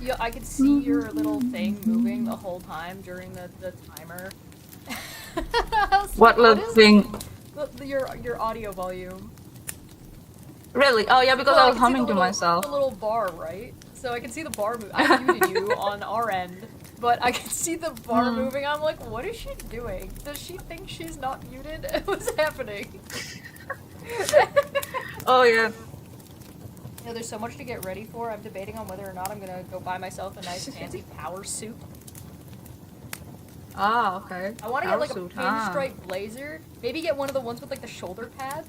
Yeah, I could see your little thing moving the whole time during the timer. I was What like, what little is thing? your audio volume? Really? Oh yeah, because Well, I I was can see humming to myself. the little bar, right? So I can see the bar move. I muted you on our end, but I can see the bar Hmm. moving. I'm like, what is she doing? Does she think she's not muted? What's happening? Oh yeah. You know, there's so much to get ready for. I'm debating on whether or not I'm gonna go buy myself a nice fancy power suit. Ah, okay. I want to get Power like a suit, huh? pinstripe blazer. Maybe get one of the ones with like the shoulder pads.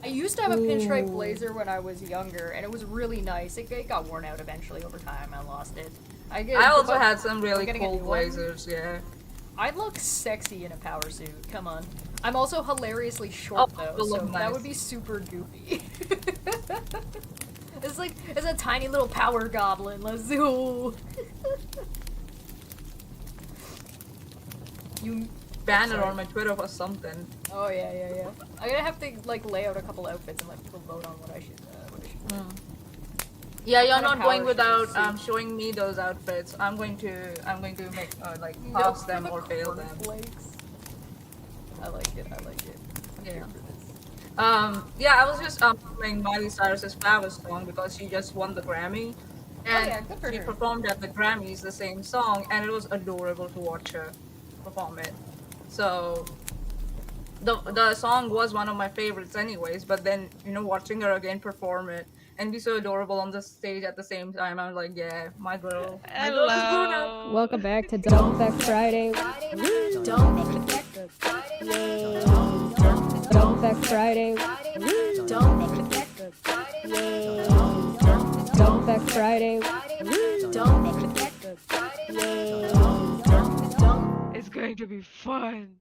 I used to have a pinstripe Ooh. blazer when I was younger, and it was really nice. It got worn out eventually over time. I lost it. I also But had some we're really getting a cool new one. blazers, yeah. I look sexy in a power suit. Come on. I'm also hilariously Oh, short it though, will so look that would nice. be super goofy. It's a tiny little power goblin. Let's do. You. Ban it Sorry. on my Twitter or something. Oh yeah. I'm gonna have to like lay out a couple outfits and let people vote on what I should wear. Mm. Yeah, you're What kind of not going power should I without suit? showing me those outfits. I'm going to make like Milk pass for them the or fail them. cornflakes. I like it. I'm Yeah. here for this. Yeah, I was just playing Miley Cyrus's Flowers song because she just won the Grammy, Oh and yeah, good for she her. performed at the Grammys the same song, and it was adorable to watch her perform it. So the song was one of my favorites anyways, but then watching her again perform it and be so adorable on the stage at the same time, I'm like, yeah, my girl is grown up. Hello. Welcome back to Dumb Fact Friday. Dumb Fact Friday. Dumb Fact Friday. Dumb Fact Friday. It's going to be fun.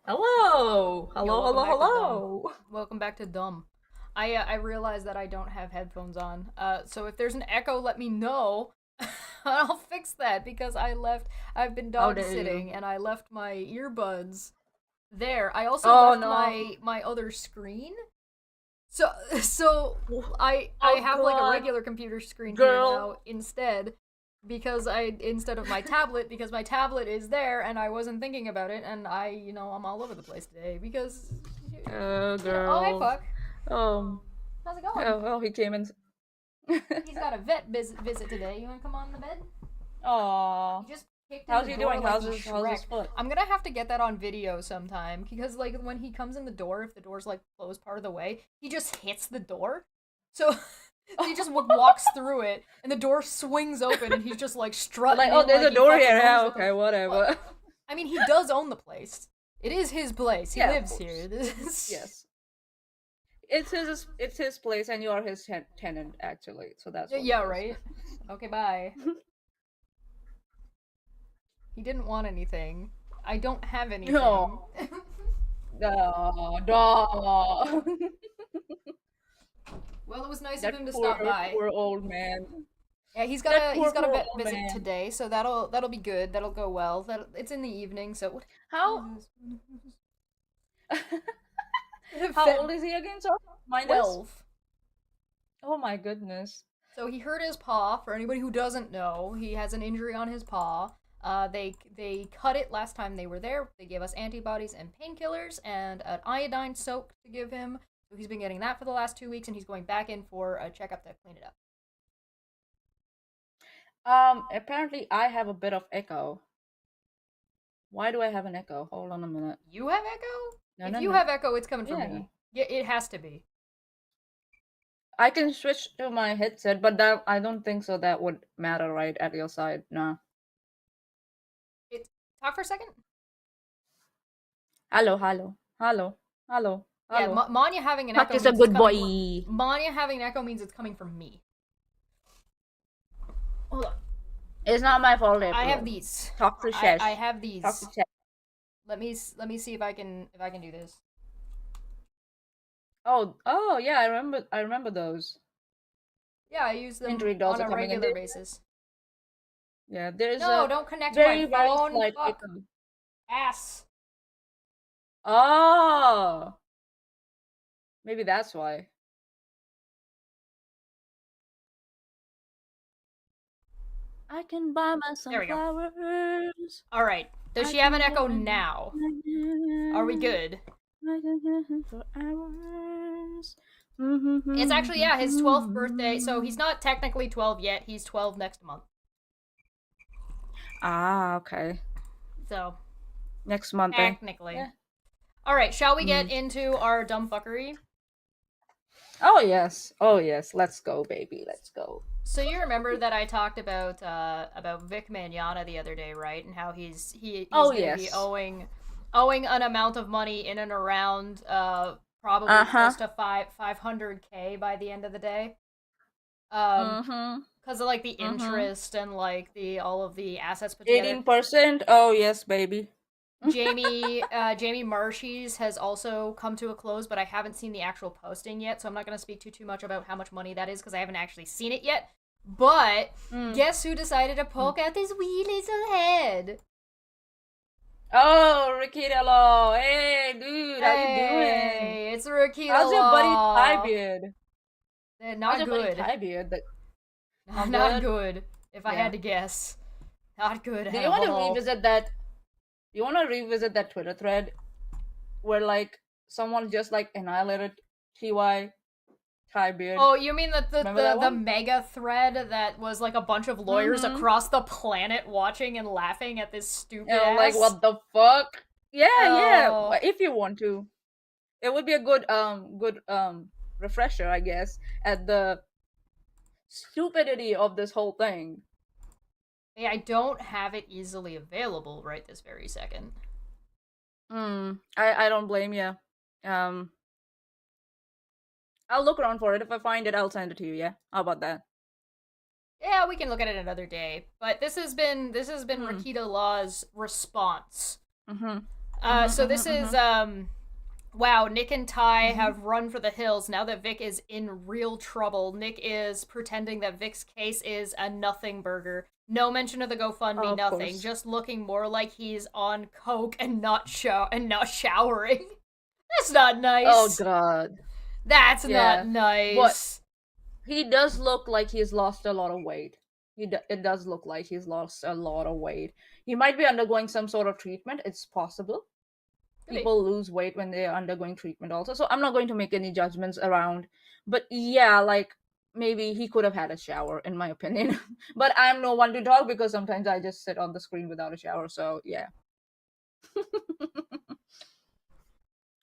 Hello, Yo, hello, welcome hello, back to Dumb. hello. Welcome back to Dumb. I realize that I don't have headphones on. So if there's an echo, let me know. I'll fix that because I've been How dog dare sitting you? and I left my earbuds there. I also Oh left no. my other screen. So I Oh have like a god, regular computer screen here girl. now instead instead of my tablet because my tablet is there and I wasn't thinking about it and I'm all over the place today because Oh oh hey girl. fuck. Um. How's it going? Oh, he came in. He's got a vet visit today. You wanna come on the bed? Aw. He just kicked in How's the he door doing? like How's he's how's his Shrek. foot? I'm gonna have to get that on video sometime because like when he comes in the door, if the door's like closed part of the way, he just hits the door. So he just walks through it, and the door swings open, and he's just like strutting Like, oh, in there's like a he door fucking here. Yeah, owns the okay, place. Well, whatever. I mean, he does own the place. It is his place. He Yeah, of lives course. here. This is... Yes. It's his place, and you are his tenant actually. So that's what Yeah, it is. right. Okay, bye. He didn't want anything. I don't have anything. No. No, no. Well, it was nice of That him to poor, stop by. poor old man. Yeah, he's got That a he's poor, got a poor vet old visit man. today, so that'll be good. That'll go well. It's in the evening, so what How is how this? old is he again? Sorry, mind us. 12. Oh my goodness. So he hurt his paw. For anybody who doesn't know, he has an injury on his paw. They cut it last time they were there. They gave us antibodies and painkillers and an iodine soak to give him. So he's been getting that for the last 2 weeks, and he's going back in for a checkup to clean it up. Apparently I have a bit of echo. Why do I have an echo? Hold on a minute. You have echo? No, If no, you no. have echo, it's coming from Yeah. me. Yeah, it has to be. I can switch to my headset, but that I don't think so that would matter right at your side. No. Talk for a second. Hello, hello, hello, hello, Yeah, hello. Manya having an Huck echo is a means it's good coming boy. Manya having an echo means it's coming from me. Hold on. It's not my fault. I have April. these. Talk to Shesh. I have these. Talk to Shesh. Let me see if I can do this. Oh yeah, I remember those. Yeah, I use them Injury dolls on are a coming in. regular basis. Yeah, there's No, a don't connect very my phone. slight Fuck. echo. Ass. Oh, Maybe that's why. I can buy my There we go. sunflowers. All right. Does she have an echo now? Are we good? For hours. It's actually, yeah, his 12th birthday, so he's not technically 12 yet. He's 12 next month. Ah, okay. So, Next month, technically. Yeah. All right, shall we get into our dumb fuckery? Oh yes, let's go, baby, let's go. So you remember that I talked about Vic Mignogna the other day, right? And how he's Oh, gonna yes. be owing an amount of money in and around probably close to 500K by the end of the day. Because of like the interest and like the all of the assets put together. 18%. Oh yes, baby. Jamie Marshes has also come to a close, but I haven't seen the actual posting yet, so I'm not going to speak too much about how much money that is because I haven't actually seen it yet. But guess who decided to poke out this wee little head? Oh, Rakita Law. Hey, dude, how you doing? Hey, it's Rakita How's your buddy Law. Thai beard? Not good. Thai beard? Not good. If I had to guess, not good. Do you want to revisit that? You want to revisit that Twitter thread where like someone just like annihilated TY Thai beard? Oh, you mean the one? mega thread that was like a bunch of lawyers across the planet watching and laughing at this stupid ass? Like what the fuck? Yeah. If you want to, it would be a good refresher, I guess, at the stupidity of this whole thing. Yeah, I don't have it easily available right this very second. I don't blame you. I'll look around for it. If I find it, I'll send it to you. Yeah, how about that? Yeah, we can look at it another day. But this has been Rakita Law's response. So this is wow, Nick and Ty have run for the hills now that Vic is in real trouble. Nick is pretending that Vic's case is a nothing burger. No mention of the GoFundMe, nothing. Course. Just looking more like he's on coke and not showering. That's not nice. Oh god. That's not nice. But he does look like he's lost a lot of weight. It does look like he's lost a lot of weight. He might be undergoing some sort of treatment. It's possible. People lose weight when they are undergoing treatment also. So I'm not going to make any judgments around. But yeah, like maybe he could have had a shower, in my opinion. But I'm no one to talk because sometimes I just sit on the screen without a shower. So yeah.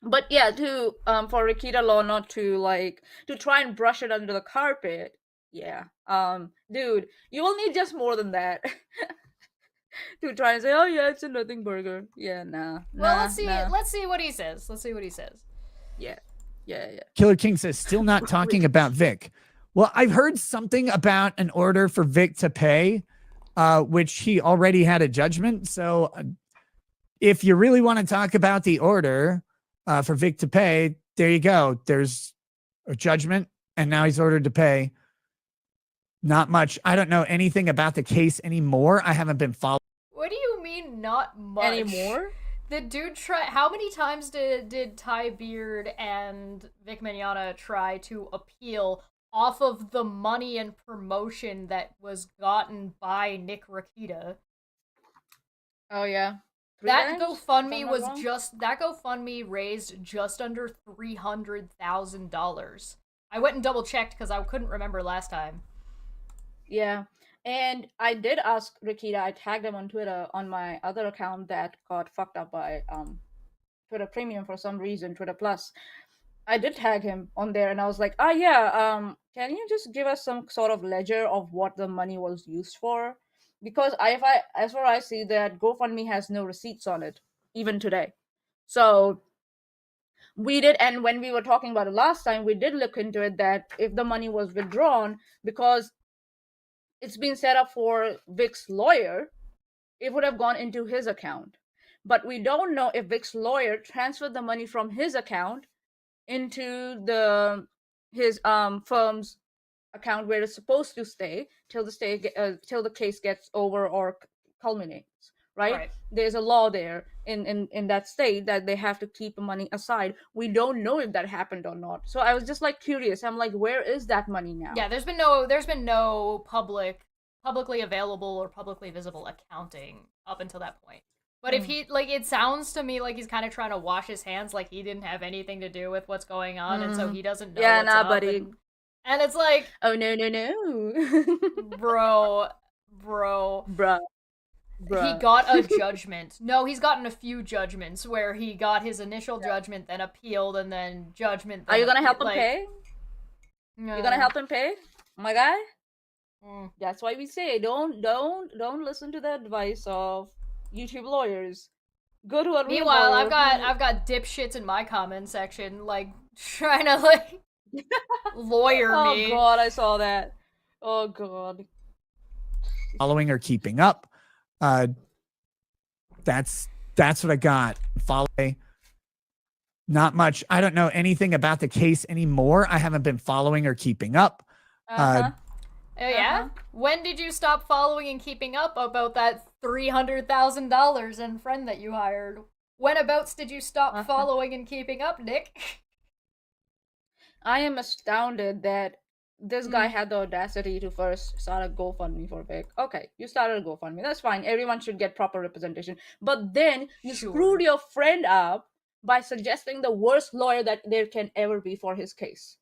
But yeah, for Rakita Law not to like to try and brush it under the carpet. Yeah. Dude, you will need just more than that. To try and say, oh yeah, it's a nothing burger. Yeah, nah. Well, let's see what he says. Yeah. Killer King says, still not talking about Vic. Well, I've heard something about an order for Vic to pay, which he already had a judgment. So if you really want to talk about the order for Vic to pay, there you go. There's a judgment, and now he's ordered to pay. Not much. I don't know anything about the case anymore. I haven't been following. What do you mean, not much? Anymore? The dude how many times did Ty Beard and Vic Mignogna try to appeal off of the money and promotion that was gotten by Nick Rakita? Oh yeah. That GoFundMe that GoFundMe raised just under $300,000. I went and double checked because I couldn't remember last time. Yeah. And I did ask Rakita, I tagged him on Twitter on my other account that got fucked up by Twitter Premium for some reason, Twitter Plus. I did tag him on there and I was like, can you just give us some sort of ledger of what the money was used for? Because as far as I see that GoFundMe has no receipts on it, even today. So we did, and when we were talking about it last time, we did look into it that if the money was withdrawn, because it's been set up for Vic's lawyer, it would have gone into his account. But we don't know if Vic's lawyer transferred the money from his account into his firm's account where it's supposed to stay till the case gets over or culminates, right? There's a law there in that state that they have to keep the money aside. We don't know if that happened or not. So I was just like curious. I'm like, where is that money now? Yeah, there's been no publicly available or publicly visible accounting up until that point. But if he, like, it sounds to me like he's kind of trying to wash his hands, like he didn't have anything to do with what's going on, and so he doesn't know what's up. Buddy. And it's like, oh no, bro. Bruh. He got a judgment. No, he's gotten a few judgments where he got his initial judgment, then appealed, and then judgment. Then Are you gonna help him like, pay? No. You gonna help him pay, my guy? Mm. That's why we say don't listen to the advice of YouTube lawyers. Go to a real Meanwhile, lawyer I've got dipshits in my comment section, like trying to like lawyer me. Oh god, I saw that. Oh god. Following or keeping up. That's what I got. Follow. Not much. I don't know anything about the case anymore. I haven't been following or keeping up. Uh-huh. Oh yeah? When did you stop following and keeping up about that $300,000 and friend that you hired? Whenabouts did you stop following and keeping up, Nick? I am astounded that this guy had the audacity to first start a GoFundMe for Vic. Okay, you started a GoFundMe. That's fine. Everyone should get proper representation. But then you screwed your friend up by suggesting the worst lawyer that there can ever be for his case.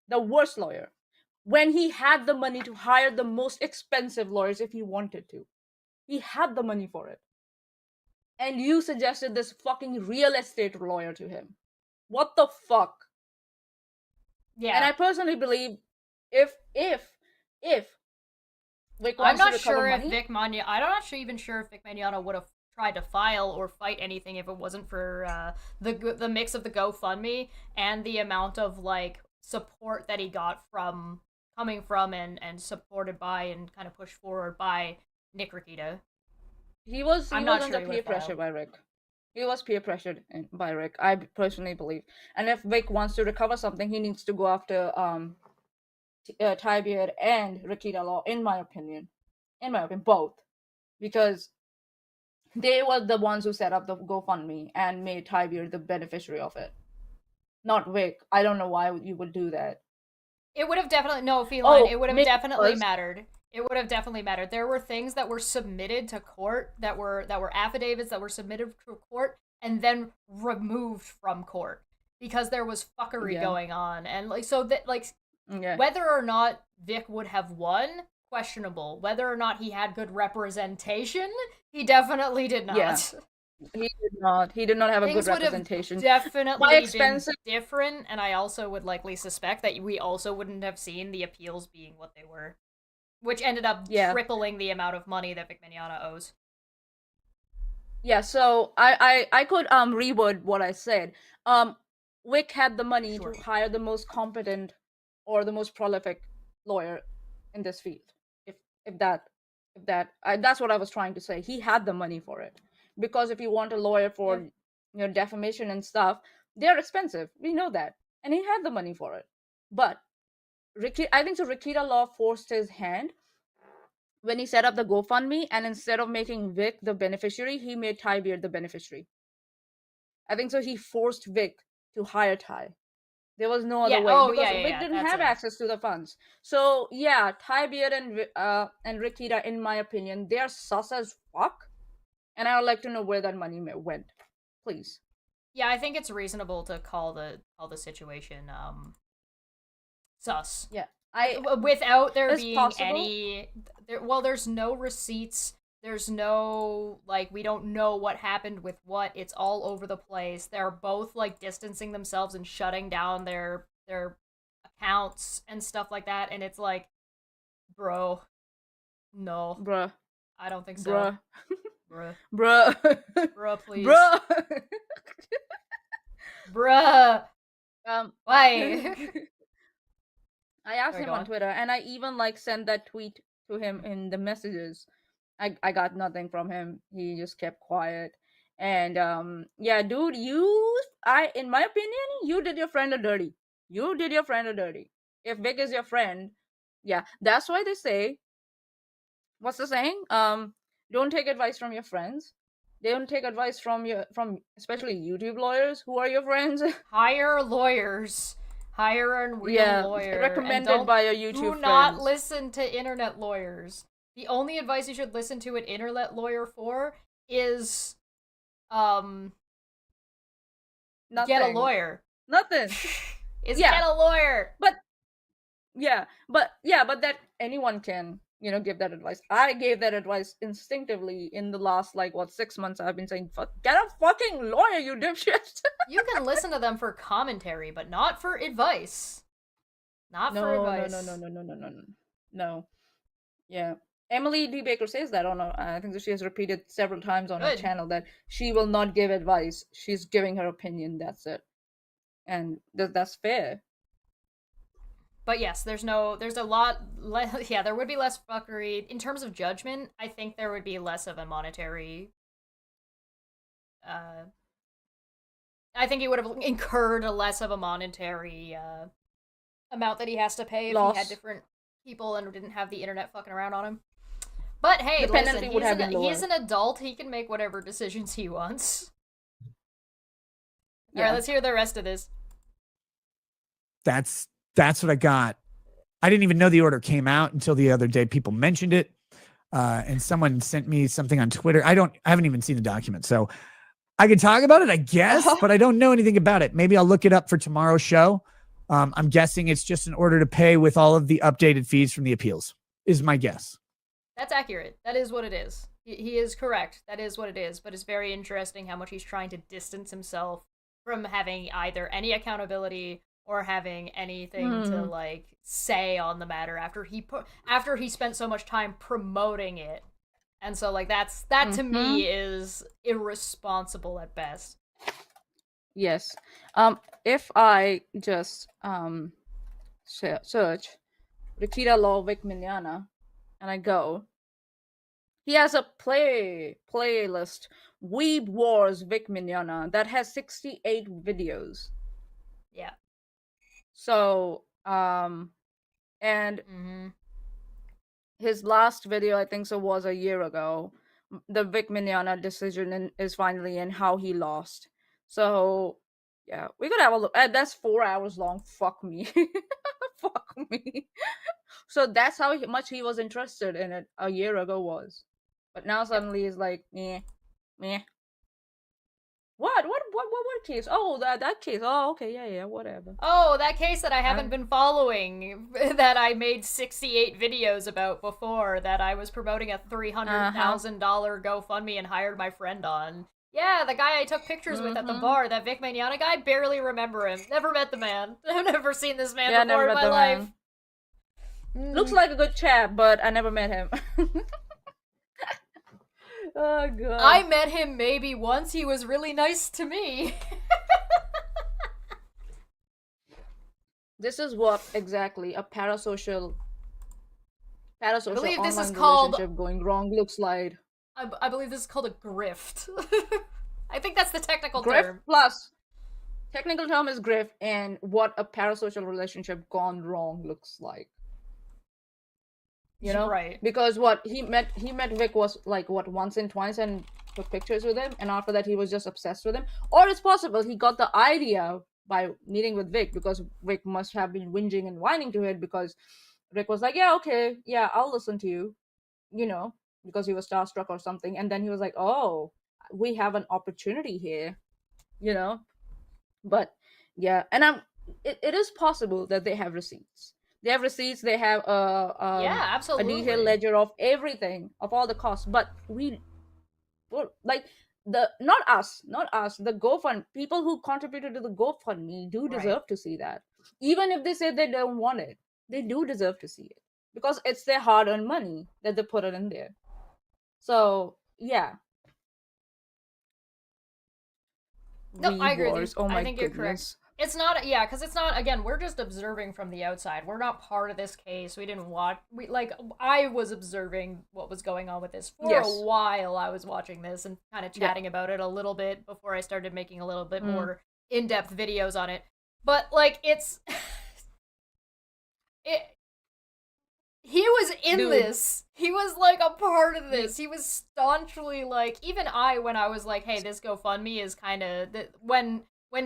The worst lawyer. When he had the money to hire the most expensive lawyers if he wanted to. He had the money for it. And you suggested this fucking real estate lawyer to him. What the fuck? Yeah. And I personally believe if Vic I'm wants not to recover sure if money, Vic Mignogna, I'm not sure even sure if Vic Mignogna would have tried to file or fight anything if it wasn't for the mix of the GoFundMe and the amount of like support that he got from coming from and supported by and kind of pushed forward by Nick Rikita. he was I'm not under sure he peer would've pressure filed. by Rick. He was peer pressured by Rick, I personally believe. And if Vic wants to recover something, he needs to go after Tybeard and Rikita Law, in my opinion. Both. Because they were the ones who set up the GoFundMe and made Tybeard the beneficiary of it. Not Vic. I don't know why you would do that. It would have definitely it would have Mick definitely was- mattered. It would have definitely mattered. There were things that were submitted to court that were affidavits that were submitted to court and then removed from court because there was fuckery going on, and like so that like whether or not Vic would have won, questionable. Whether or not he had good representation, he definitely did not. Yeah. He did not have a Things good would have representation. definitely Why expensive? been different, and I also would likely suspect that we also wouldn't have seen the appeals being what they were, which ended up tripling the amount of money that Vic Mignogna owes. Yeah, so I could reword what I said. Vic had the money to hire the most competent or the most prolific lawyer in this field. That's what I was trying to say. He had the money for it. Because if you want a lawyer for defamation and stuff, they're expensive. We know that. And he had the money for it. But I think so Rikita Law forced his hand when he set up the GoFundMe, and instead of making Vic the beneficiary, he made Tybeard the beneficiary. I think so he forced Vic to hire Ty. There was no other way because Vic didn't have access to the funds. So yeah, Tybeard and Rikita, in my opinion, they are sus as fuck. And I would like to know where that money went, please. Yeah, I think it's reasonable to call the situation sus. Yeah, without there being possible? there's no receipts. There's no like we don't know what happened with what. It's all over the place. They're both like distancing themselves and shutting down their accounts and stuff like that. And it's like, bro, no, bruh, I don't think so, bruh. Bruh. Bruh, please. Bruh. Why? I asked him on Twitter, and I even like sent that tweet to him in the messages. I got nothing from him. He just kept quiet. And yeah, dude, in my opinion, you did your friend a dirty. If Vic is your friend, yeah, that's why they say, what's the saying? Don't take advice from your friends. Don't take advice from especially YouTube lawyers who are your friends. Hire lawyers. Hire a real Yeah, lawyer. And recommended by your YouTube do friends. not listen to internet lawyers. The only advice you should listen to an internet lawyer for is Nothing. get a lawyer. Nothing. Get a lawyer. But that anyone can, give that advice. I gave that advice instinctively in the last 6 months. I've been saying, get a fucking lawyer, you dipshit. You can listen to them for commentary, but not for advice. Not for advice. No. Yeah. Emily D. Baker says that on I think that she has repeated several times on her channel that she will not give advice. She's giving her opinion. That's it. And that's fair. But yes, there would be less fuckery. In terms of judgment, I think there would be less of a monetary... I think he would have incurred less of a monetary amount that he has to pay if he had different people and didn't have the internet fucking around on him. But hey, listen, he's an adult. He can make whatever decisions he wants. Yeah. Alright, let's hear the rest of this. That's what I got. I didn't even know the order came out until the other day. People mentioned it. And someone sent me something on Twitter. I haven't even seen the document. So I could talk about it, I guess, but I don't know anything about it. Maybe I'll look it up for tomorrow's show. I'm guessing it's just an order to pay with all of the updated fees from the appeals, is my guess. That's accurate. That is what it is. He is correct. That is what it is. But it's very interesting how much he's trying to distance himself from having either any accountability or having anything to say on the matter after he spent so much time promoting it. And so that to me is irresponsible at best. Yes. If I just search Rikita Law Vic Mignogna and I go, he has a playlist, Weeb Wars Vic Mignogna, that has 68 videos. Yeah. So, and his last video, I think so, was a year ago. The Vic Mignogna decision is finally in, how he lost. So, yeah, we could have a look. That's 4 hours long. Fuck me. Fuck me. So that's how much he was interested in it a year ago was. But now suddenly he's like, meh. What case? Oh, that case. Oh, okay, yeah, whatever. Oh, that case that I haven't been following, that I made 68 videos about before, that I was promoting a $300,000 GoFundMe and hired my friend on. Yeah, the guy I took pictures with at the bar, that Vic Mignogna guy, barely remember him. Never met the man. I've never seen this man before in my life. Looks like a good chap, but I never met him. Oh, God. I met him maybe once. He was really nice to me. This is what exactly a parasocial believe this online is called, relationship going wrong looks like. I believe this is called a grift. I think that's the technical grift term. Plus, technical term is grift, and what a parasocial relationship gone wrong looks like. You know, right? Because what he met Vic was once and twice and took pictures with him, and after that he was just obsessed with him. Or it's possible he got the idea by meeting with Vic, because Vic must have been whinging and whining to it, because Vic was like, yeah, okay, yeah, I'll listen to you, because he was starstruck or something. And then he was like, oh, we have an opportunity here, But yeah, and it is possible that they have receipts. They have receipts. They have absolutely, a detailed ledger of everything, of all the costs. But not us, the GoFund people who contributed to the GoFundMe do deserve to see that. Even if they say they don't want it, they do deserve to see it, because it's their hard-earned money that they put it in there. So yeah. No, I agree with you. Oh my I think goodness. you're correct. It's not, because it's not, again, we're just observing from the outside. We're not part of this case. We didn't watch, I was observing what was going on with this for a while. I was watching this and kind of chatting about it a little bit before I started making a little bit more in-depth videos on it. But, it's, he was in Dude. this. He was like a part of this. He was staunchly like, even when I was like, hey, this GoFundMe is kind of when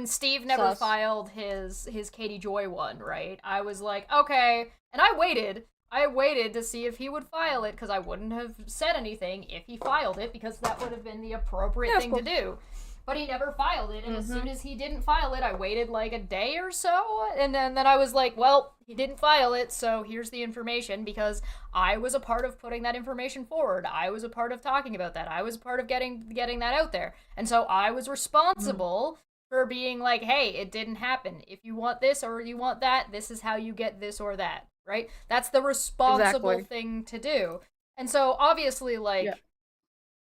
Steve never Sus. filed his Katie Joy one, right? I was like, okay, and I waited. I waited to see if he would file it because I wouldn't have said anything if he filed it because that would have been the appropriate thing to do. But he never filed it, and as soon as he didn't file it, I waited like a day or so, and then I was like, well, he didn't file it, so here's the information, because I was a part of putting that information forward. I was a part of talking about that. I was a part of getting that out there. And so I was responsible for being like, hey, it didn't happen. If you want this or you want that, this is how you get this or that, right? That's the responsible thing to do. And so obviously, like,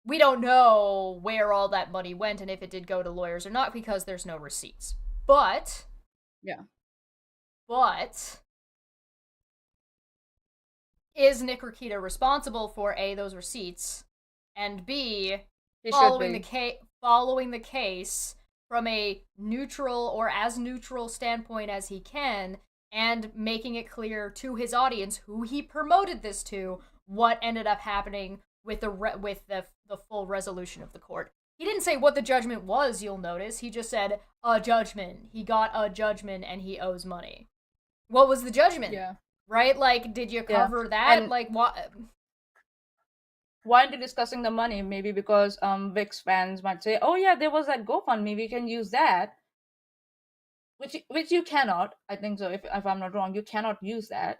we don't know where all that money went and if it did go to lawyers or not because there's no receipts. But is Nick Rakita responsible for A, those receipts, and B, following the case from a neutral or as neutral standpoint as he can, and making it clear to his audience who he promoted this to what ended up happening with the full resolution of the court. He didn't say what the judgment was, you'll notice. He just said a judgment. He got a judgment and he owes money. What was the judgment? Yeah. Right? Like, did you cover that? And like, what? Why aren't you discussing the money? Maybe because Vic's fans might say, oh yeah, there was that GoFundMe, we can use that. Which you cannot, I think so, if I'm not wrong, you cannot use that.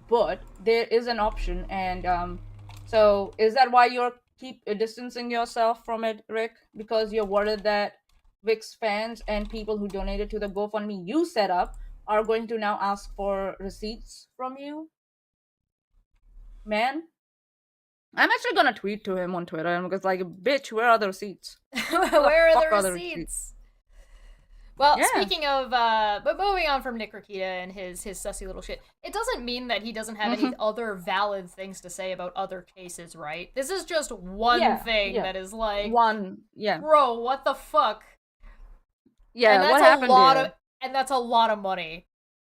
But there is an option, and so is that why you're keep distancing yourself from it, Rick? Because you're worried that Vic's fans and people who donated to the GoFundMe you set up are going to now ask for receipts from you? Man, I'm actually gonna tweet to him on Twitter and because like, bitch, where are the receipts? Where are the receipts? Well, speaking of, but moving on from Nick Rakita and his sussy little shit, it doesn't mean that he doesn't have any other valid things to say about other cases, right? This is just one thing that is like, bro, what the fuck? Yeah, and that's what happened here? And that's a lot of money.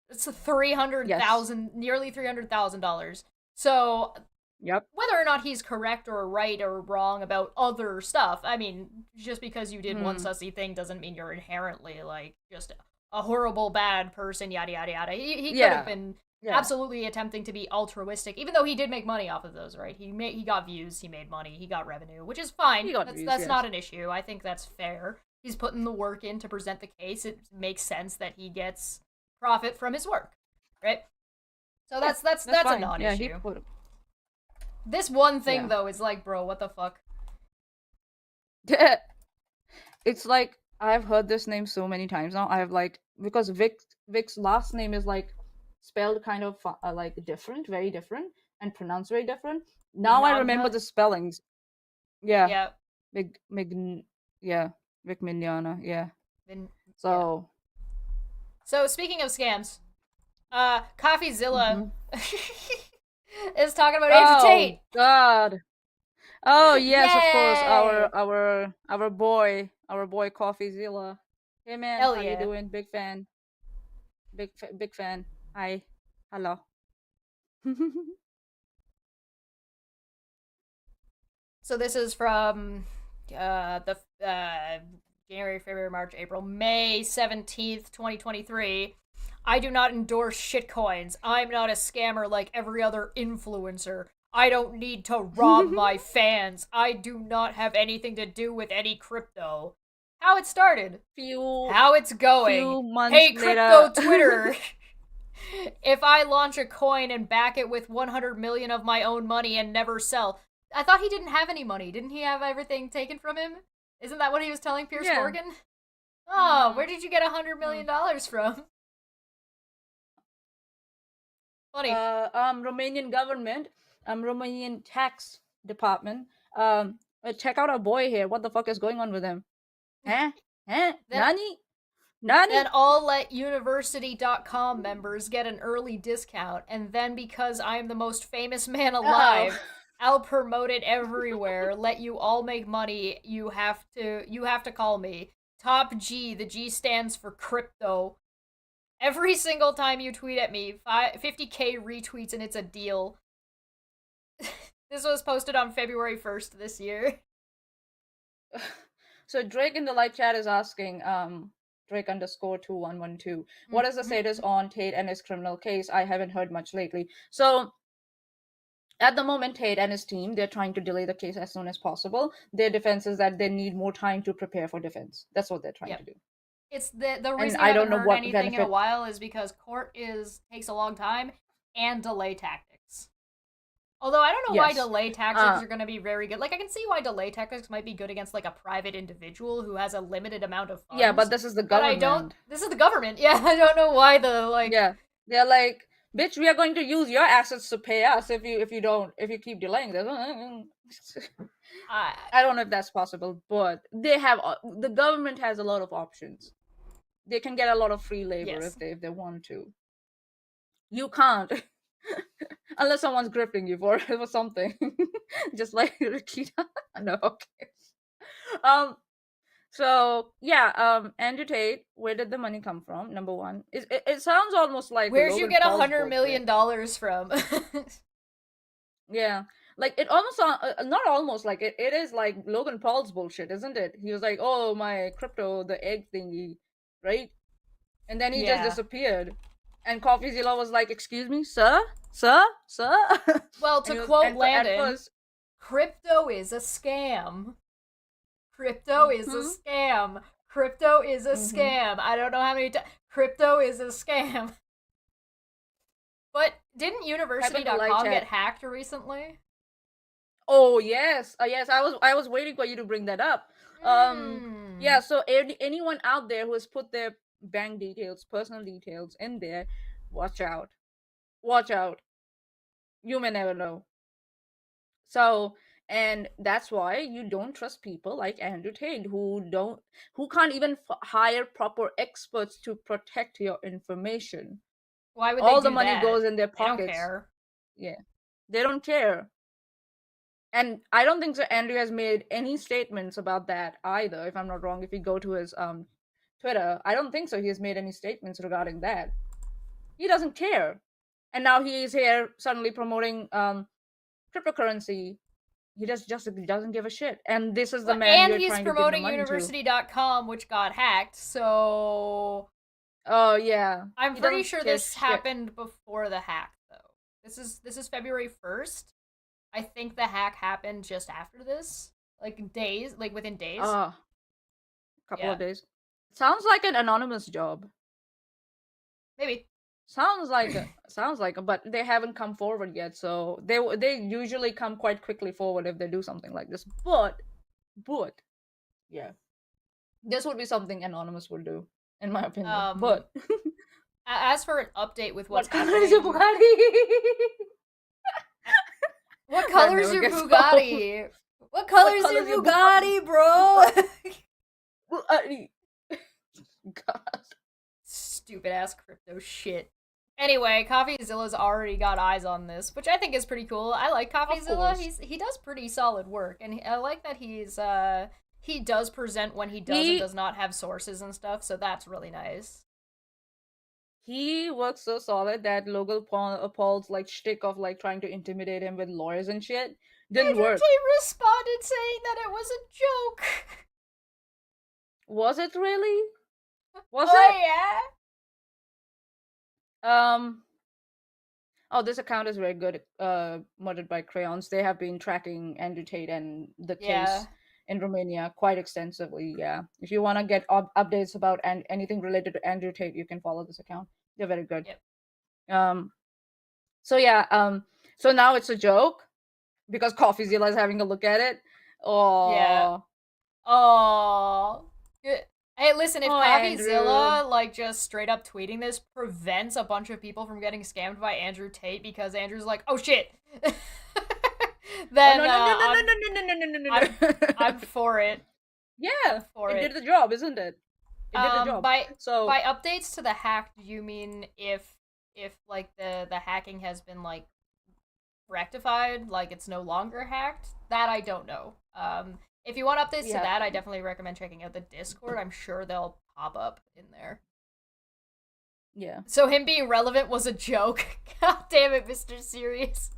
It's $300,000, nearly $300,000. So, whether or not he's correct or right or wrong about other stuff, I mean, just because you did one sussy thing doesn't mean you're inherently, like, just a horrible, bad person, yada, yada, yada. He could have been absolutely attempting to be altruistic, even though he did make money off of those, right? He got views, he made money, he got revenue, which is fine. That's not an issue. I think that's fair. He's putting the work in to present the case. It makes sense that he gets profit from his work, right? So that's a non-issue. This one thing though is like, bro, what the fuck? It's like I've heard this name so many times now. I have like because Vic's last name is like spelled kind of like different, very different, and pronounced very different. Now I remember the spellings. Yeah. Vic Mignogna. So speaking of scams, CoffeeZilla is talking about Andrew Tate. God. Oh yes, of course. Our boy CoffeeZilla. Hey man, how you doing? Big fan. Big fan. Hi. Hello. So this is from the January, February, March, April, May 17th, 2023. I do not endorse shitcoins. I'm not a scammer like every other influencer. I don't need to rob my fans. I do not have anything to do with any crypto. How it started. How it's going. Hey, crypto Twitter. If I launch a coin and back it with 100 million of my own money and never sell. I thought he didn't have any money. Didn't he have everything taken from him? Isn't that what he was telling Piers Morgan? Oh, where did you get $100 million from? Funny. Romanian government, Romanian tax department. Check out our boy here. What the fuck is going on with him? Nani? Then I'll let university.com members get an early discount, and then because I'm the most famous man alive, I'll promote it everywhere. Let you all make money. You have to call me. Top G. The G stands for crypto. Every single time you tweet at me, 50k retweets and it's a deal. This was posted on February 1st this year. So Drake in the live chat is asking, Drake _2112, what is the status on Tate and his criminal case? I haven't heard much lately. So at the moment, Tate and his team, they're trying to delay the case as soon as possible. Their defense is that they need more time to prepare for defense. That's what they're trying to do. It's the reason I I don't haven't know heard what anything in a benefit- while is because court takes a long time and delay tactics. Although I don't know why Yes. delay tactics are going to be very good. Like, I can see why delay tactics might be good against, like, a private individual who has a limited amount of funds. Yeah, but this is the But government. I don't. This is the government. Yeah, I don't know why Yeah, they're like, bitch, we are going to use your assets to pay us if you keep delaying this. I don't know if that's possible, but the government has a lot of options. They can get a lot of free labor Yes. if they want to. You can't. Unless someone's grifting you for something. Just like Rikita. No, okay. So yeah, Andrew Tate, where did the money come from? Number one. It sounds almost like Where'd you Logan get Paul's $100 million from? Yeah. Like it almost not almost like it is like Logan Paul's bullshit, isn't it? He was like, "Oh, my crypto, the egg thingy," right? And then he just disappeared. And CoffeeZilla was like, "Excuse me, sir? Sir? Sir?" Well, And he to was- quote and at Landon, first- crypto is a scam. Crypto is a scam. Crypto is a scam. I don't know how many times. Crypto is a scam. But didn't University.com get hacked recently? Oh yes, yes. I was waiting for you to bring that up. Yeah. So anyone out there who has put their bank details, personal details in there, watch out. Watch out. You may never know. So, and that's why you don't trust people like Andrew Tate who can't even hire proper experts to protect your information. Why would all they the do money that? goes in their They pockets. don't care. Yeah, they don't care. And I don't think so Andrew has made any statements about that either, if I'm not wrong. If you go to his Twitter, I don't think so he has made any statements regarding that. He doesn't care. And now he is here suddenly promoting cryptocurrency. He just doesn't give a shit. And this is the man and you're he's trying to give the promoting money University.com, which got hacked, so... Oh, yeah. I'm He pretty doesn't sure care this shit. happened before the hack, though. This is February 1st. I think the hack happened just after this. Like, days, like, within days. Couple of days. Sounds like an anonymous job. Maybe. Sounds like but they haven't come forward yet, so they usually come quite quickly forward if they do something like this. But yeah, this would be something anonymous would do, in my opinion. But as for an update with what's what color happening, is your Bugatti? What color is your Bugatti? What color is your Bugatti, bro? God. Stupid ass crypto shit. Anyway, CoffeeZilla's already got eyes on this, which I think is pretty cool. I like CoffeeZilla. He does pretty solid work, and I like that he does present when he does not have sources and stuff. So that's really nice. He works so solid that Logan Paul's like shtick of like trying to intimidate him with lawyers and shit didn't work. Tate responded saying that it was a joke. Was it really? Was Oh, it? Yeah. Oh, this account is very good. Murdered by Crayons. They have been tracking Andrew Tate and the case in Romania quite extensively. Yeah, if you want to get updates about anything related to Andrew Tate, you can follow this account. They're very good. Yep. So yeah. So now it's a joke because CoffeeZilla is having a look at it. Oh. Yeah. Oh. Hey, listen, if CoffeeZilla, Andrew. like, just straight up tweeting this prevents a bunch of people from getting scammed by Andrew Tate because Andrew's like, oh shit, then no. I'm for it. Yeah, For it it. did the job, isn't it? It did the job. By So updates to the hack, do you mean if like the hacking has been like rectified, like it's no longer hacked? That I don't know. If you want updates to that, I definitely recommend checking out the Discord. I'm sure they'll pop up in there. Yeah. So him being relevant was a joke. God damn it, Mr. Serious.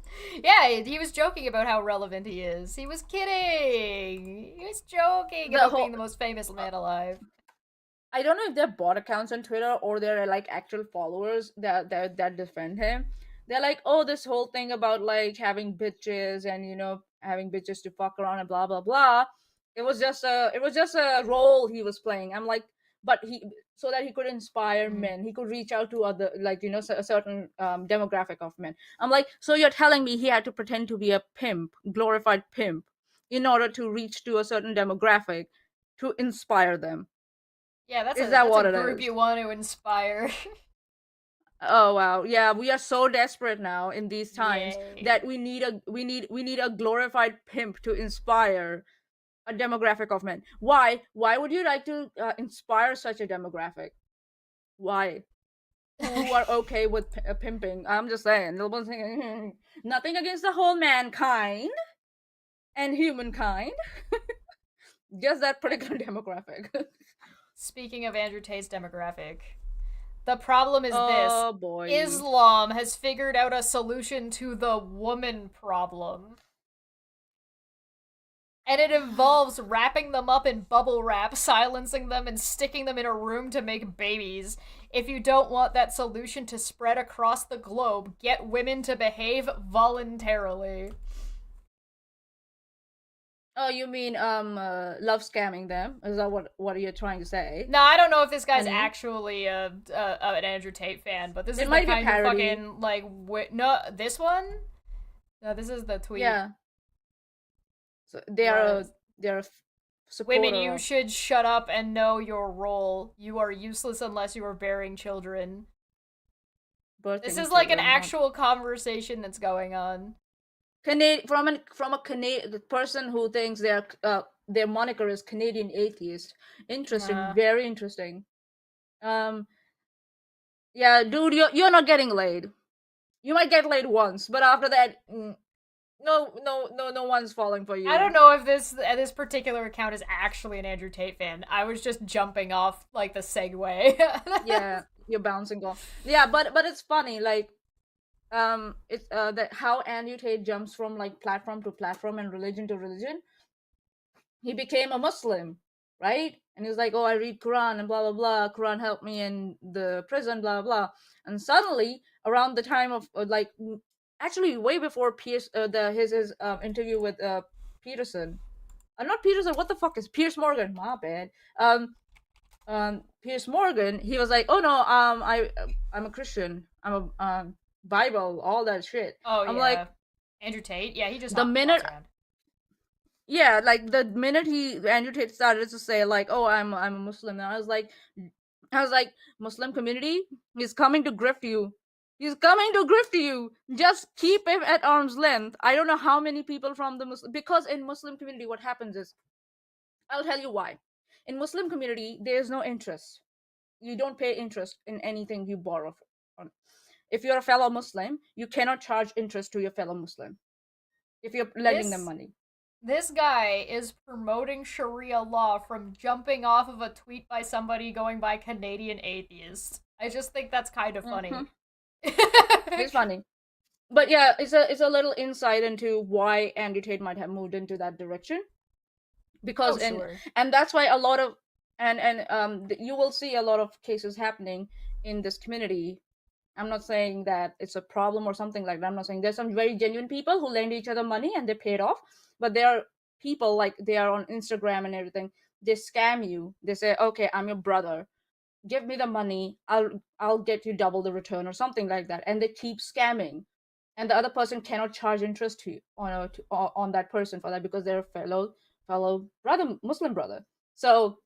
Yeah, he was joking about how relevant he is. He was kidding. He was joking The about whole- being the most famous man alive. I don't know if they're bot accounts on Twitter or they're like actual followers that defend him. They're like, oh, this whole thing about like having bitches and having bitches to fuck around and blah blah blah. It was just a role he was playing. I'm like, but he so that he could inspire men, he could reach out to other like a certain demographic of men. I'm like, so you're telling me he had to pretend to be a pimp, glorified pimp, in order to reach to a certain demographic to inspire them. Yeah, that's Is a that that's what a it group is? you want to inspire. Oh wow, yeah, we are so desperate now in these times Yay. that we need a glorified pimp to inspire a demographic of men. Why would you like to inspire such a demographic? Why? Who are okay with pimping? I'm just saying. Nothing against the whole mankind and humankind. Just that particular demographic. Speaking of Andrew Tate's demographic, the problem is Oh this. boy. Islam has figured out a solution to the woman problem. And it involves wrapping them up in bubble wrap, silencing them, and sticking them in a room to make babies. If you don't want that solution to spread across the globe, get women to behave voluntarily. Oh, you mean love scamming them? Is that what you're trying to say? No, I don't know if this guy's Honey? actually an Andrew Tate fan, but this It is the might be kind of parody. fucking like no, this one. No, this is the tweet. Yeah. So Was, they're a supporter women, you of should shut up and know your role. You are useless unless you are bearing children. birthing This is like an children, actual conversation that's going on. from a Canadian person who thinks their moniker is Canadian atheist. Interesting, very interesting. Yeah, dude, you're not getting laid. You might get laid once, but after that, no one's falling for you. I don't know if this particular account is actually an Andrew Tate fan. I was just jumping off like the segue. Yeah, you're bouncing off. Yeah, but it's funny, like it's that how Andrew Tate jumps from like platform to platform and religion to religion. He became a Muslim, right? And he was like, oh, I read Quran and blah blah blah. Quran helped me in the prison, blah blah. And suddenly, around the time of actually way before Pierce, his interview with Peterson, not Peterson. What the fuck is Pierce Morgan? My bad. Pierce Morgan. He was like, oh no, I'm a Christian. I'm a Bible, all that shit. Oh I'm yeah, like, Andrew Tate. Yeah, he just the hops minute around. yeah, like the minute Andrew Tate started to say like, oh, I'm a Muslim, and I was like, Muslim community, he's coming to grift you. He's coming to grift you. Just keep him at arm's length. I don't know how many people from the Muslim, because in Muslim community what happens is, I'll tell you why. In Muslim community, there's no interest. You don't pay interest in anything you borrow on. If you're a fellow Muslim, you cannot charge interest to your fellow Muslim if you're lending them money. This guy is promoting Sharia law from jumping off of a tweet by somebody going by Canadian atheist. I just think that's kind of funny. It's funny. But yeah, it's a little insight into why Andrew Tate might have moved into that direction. Because and that's why a lot of you will see a lot of cases happening in this community. I'm not saying that it's a problem or something like that. I'm not saying there's some very genuine people who lend each other money and they pay it off. But there are people, like, they are on Instagram and everything. They scam you. They say, okay, I'm your brother. Give me the money. I'll get you double the return or something like that. And they keep scamming. And the other person cannot charge interest to you on that person for that, because they're a fellow brother, Muslim brother. So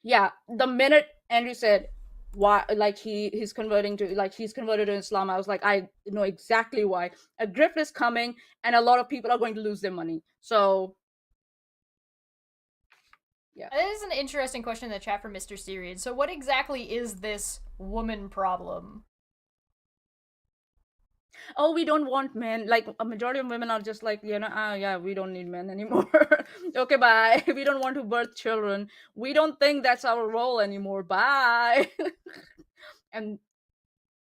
yeah, the minute Andrew said why, like he's converted to Islam, I was like, I know exactly why. A grift is coming and a lot of people are going to lose their money. So yeah, this is an interesting question in the chat from Mr. Syrian. So what exactly is this woman problem? Oh, we don't want men. Like, a majority of women are just like, yeah, we don't need men anymore. Okay, bye. We don't want to birth children. We don't think that's our role anymore. Bye. And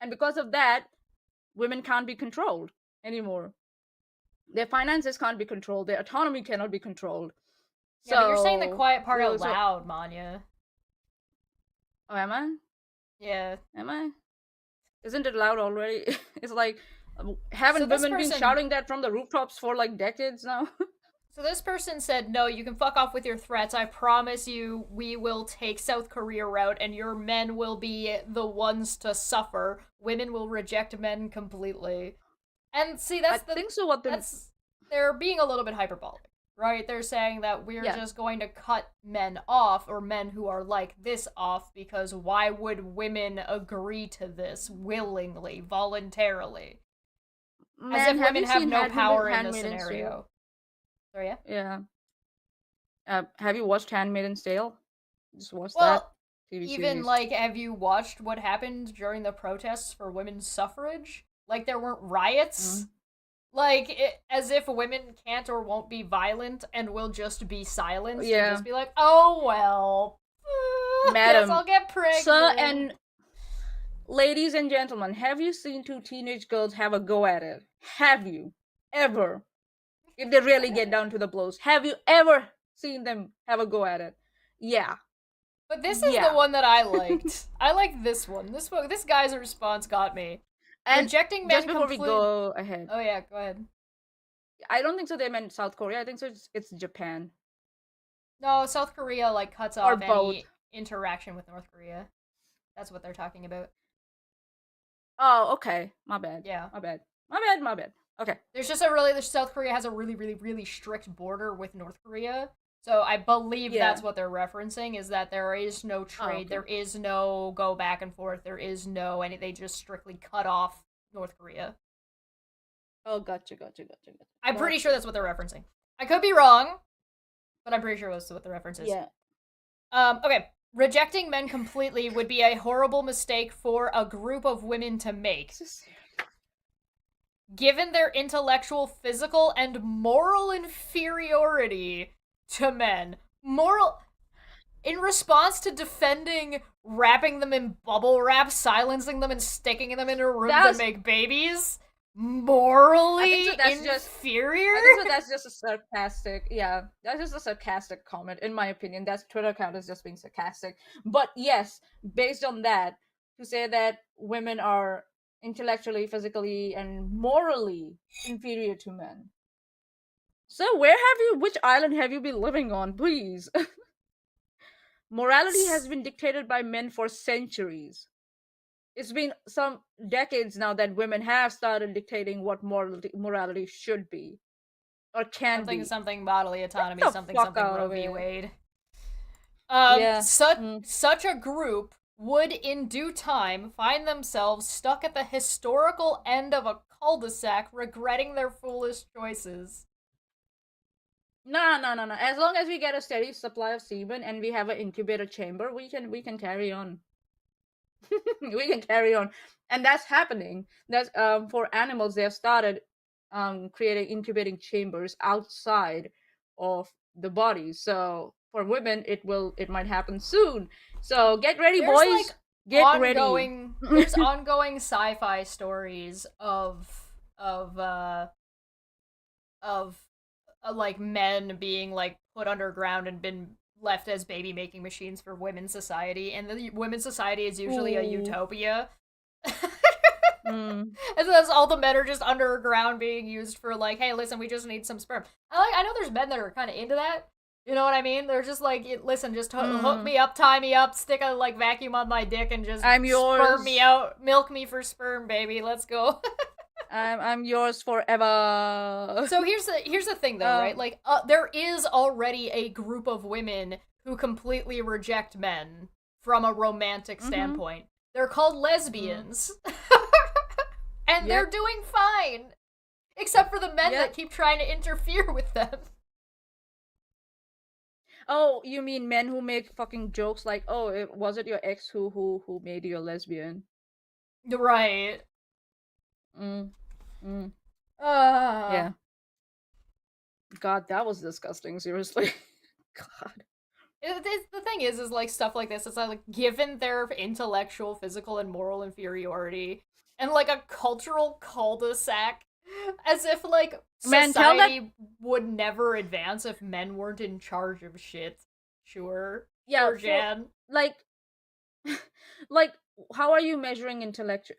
And because of that, women can't be controlled anymore. Their finances can't be controlled. Their autonomy cannot be controlled. Yeah, but you're saying the quiet part out so- loud, Manya. Oh, am I? Yeah. Am I? Isn't it loud already? It's like, haven't So this women been person- shouting that from the rooftops for like decades now? So this person said, no, you can fuck off with your threats. I promise you we will take South Korea route and your men will be the ones to suffer. Women will reject men completely. And see, I think so. they're being a little bit hyperbolic, right? They're saying that we're just going to cut men off, or men who are like this off, because why would women agree to this willingly, voluntarily? As if women have no power in this scenario. Sorry, yeah? Yeah. Have you watched Handmaid's Tale? Just watch Well, that TV even series. like, have you watched what happened during the protests for women's suffrage? Like, there weren't riots. Like, as if women can't or won't be violent and will just be silenced. Yeah. And just be like, oh well, Madam, guess I'll get pregnant. Sir and ladies and gentlemen, have you seen two teenage girls have a go at it? Have you ever? If they really get down to the blows, have you ever seen them have a go at it? Yeah. But this is the one that I liked. I like this one. This guy's response got me. And Rejecting men just before we go ahead, Oh yeah, go ahead. I don't think so. They meant South Korea. I think so. It's Japan. No, South Korea like cuts Or off both. any interaction with North Korea. That's what they're talking about. Oh, okay. My bad. Yeah. My bad. Okay. There's just South Korea has a really, really, really strict border with North Korea. So I believe that's what they're referencing, is that there is no trade, okay. there is no go back and forth, there is no they just strictly cut off North Korea. Oh, gotcha. I'm pretty sure that's what they're referencing. I could be wrong, but I'm pretty sure that's what the reference is. Yeah. Okay. Rejecting men completely would be a horrible mistake for a group of women to make. Given their intellectual, physical, and moral inferiority to men. In response to defending wrapping them in bubble wrap, silencing them, and sticking them in a room to make babies, morally inferior? I think so that's just a sarcastic, that's just a sarcastic comment, in my opinion. That's Twitter account is just being sarcastic. But yes, based on that, to say that women are intellectually, physically, and morally inferior to men. So which island have you been living on, please? Morality has been dictated by men for centuries. It's been some decades now that women have started dictating what morality should be. Or can be. Something bodily autonomy, something Roe v. Wade. Such a group would in due time find themselves stuck at the historical end of a cul-de-sac, regretting their foolish choices. No. As long as we get a steady supply of semen and we have an incubator chamber, we can carry on. We can carry on. And that's happening. That's for animals, they have started creating incubating chambers outside of the body. So for women, it might happen soon. So get ready, boys. Get ready. There's ongoing sci-fi stories of like men being like put underground and been left as baby making machines for women's society, and the women's society is usually a utopia. And so that's all the men are just underground being used for like, hey, listen, we just need some sperm. I know there's men that are kind of into that. You know what I mean? They're just like, listen, just hook me up, tie me up, stick a like vacuum on my dick, and just sperm me out, milk me for sperm, baby. Let's go. I'm yours forever. So here's the thing though, right? Like there is already a group of women who completely reject men from a romantic standpoint. They're called lesbians. And they're doing fine. Except for the men that keep trying to interfere with them. Oh, you mean men who make fucking jokes like, "Oh, was it your ex who made you a lesbian?" Right. Yeah. God, that was disgusting. Seriously. God. The thing is like stuff like this. It's like given their intellectual, physical, and moral inferiority, and like a cultural cul-de-sac, as if like Man, society would never advance if men weren't in charge of shit. Sure. Yeah, Sure, Jan. like, like, how are you measuring intellect?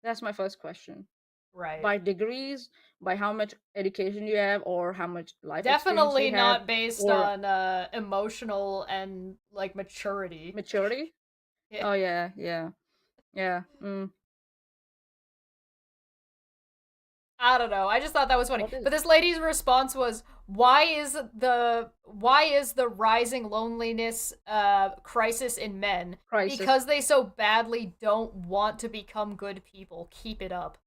That's my first question. Right. By degrees, by how much education you have, or how much life Definitely experience you not have, based or on emotional and like maturity. maturity. Yeah. Oh yeah. I don't know. I just thought that was funny. What is- But this lady's response was, why is the rising loneliness crisis in men? Crisis. Because they so badly don't want to become good people. Keep it up.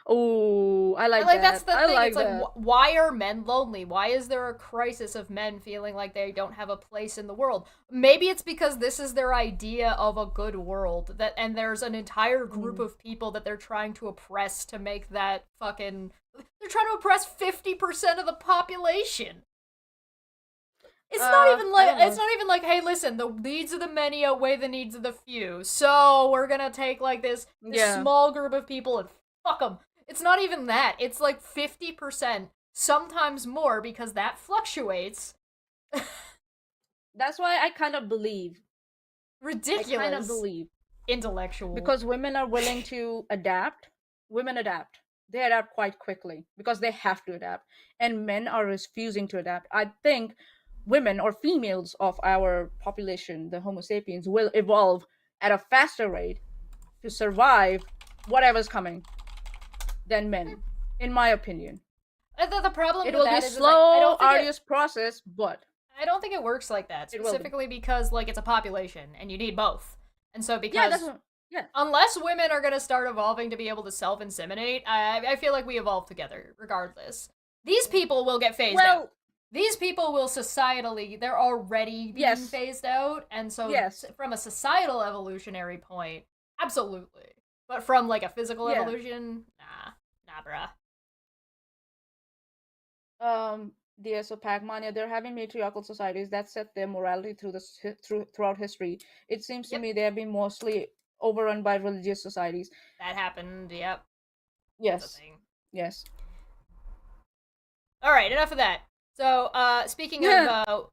Oh, I like Like that. that's the I thing. like It's like that. why are men lonely? Why is there a crisis of men feeling like they don't have a place in the world? Maybe it's because this is their idea of a good world, and there's an entire group of people that they're trying to oppress to make that fucking. They're trying to oppress 50% of the population. It's not even like hey, listen, the needs of the many outweigh the needs of the few. So we're gonna take like this small group of people and fuck them. It's not even that. It's like 50%, sometimes more, because that fluctuates. That's why I kind of believe. Ridiculous. I kind of believe. Intellectual. Because women are willing to adapt. Women adapt. They adapt quite quickly because they have to adapt. And men are refusing to adapt. I think women or females of our population, the Homo sapiens, will evolve at a faster rate to survive whatever's coming than men, in my opinion. The problem It with will be that a is slow, arduous process, but I don't think it works like that, It will be. specifically because like it's a population and you need both. And so yeah, because that's what, yeah. unless women are going to start evolving to be able to self-inseminate, I feel like we evolve together regardless. These people will get phased out. These people will societally, they're already being phased out, and so from a societal evolutionary point, absolutely. But from like a physical evolution, nah, bruh. So Pacmania, they're having matriarchal societies that set their morality throughout history. It seems to me they have been mostly overrun by religious societies. That happened, yep. Yes. Yes. Alright, enough of that. So, speaking of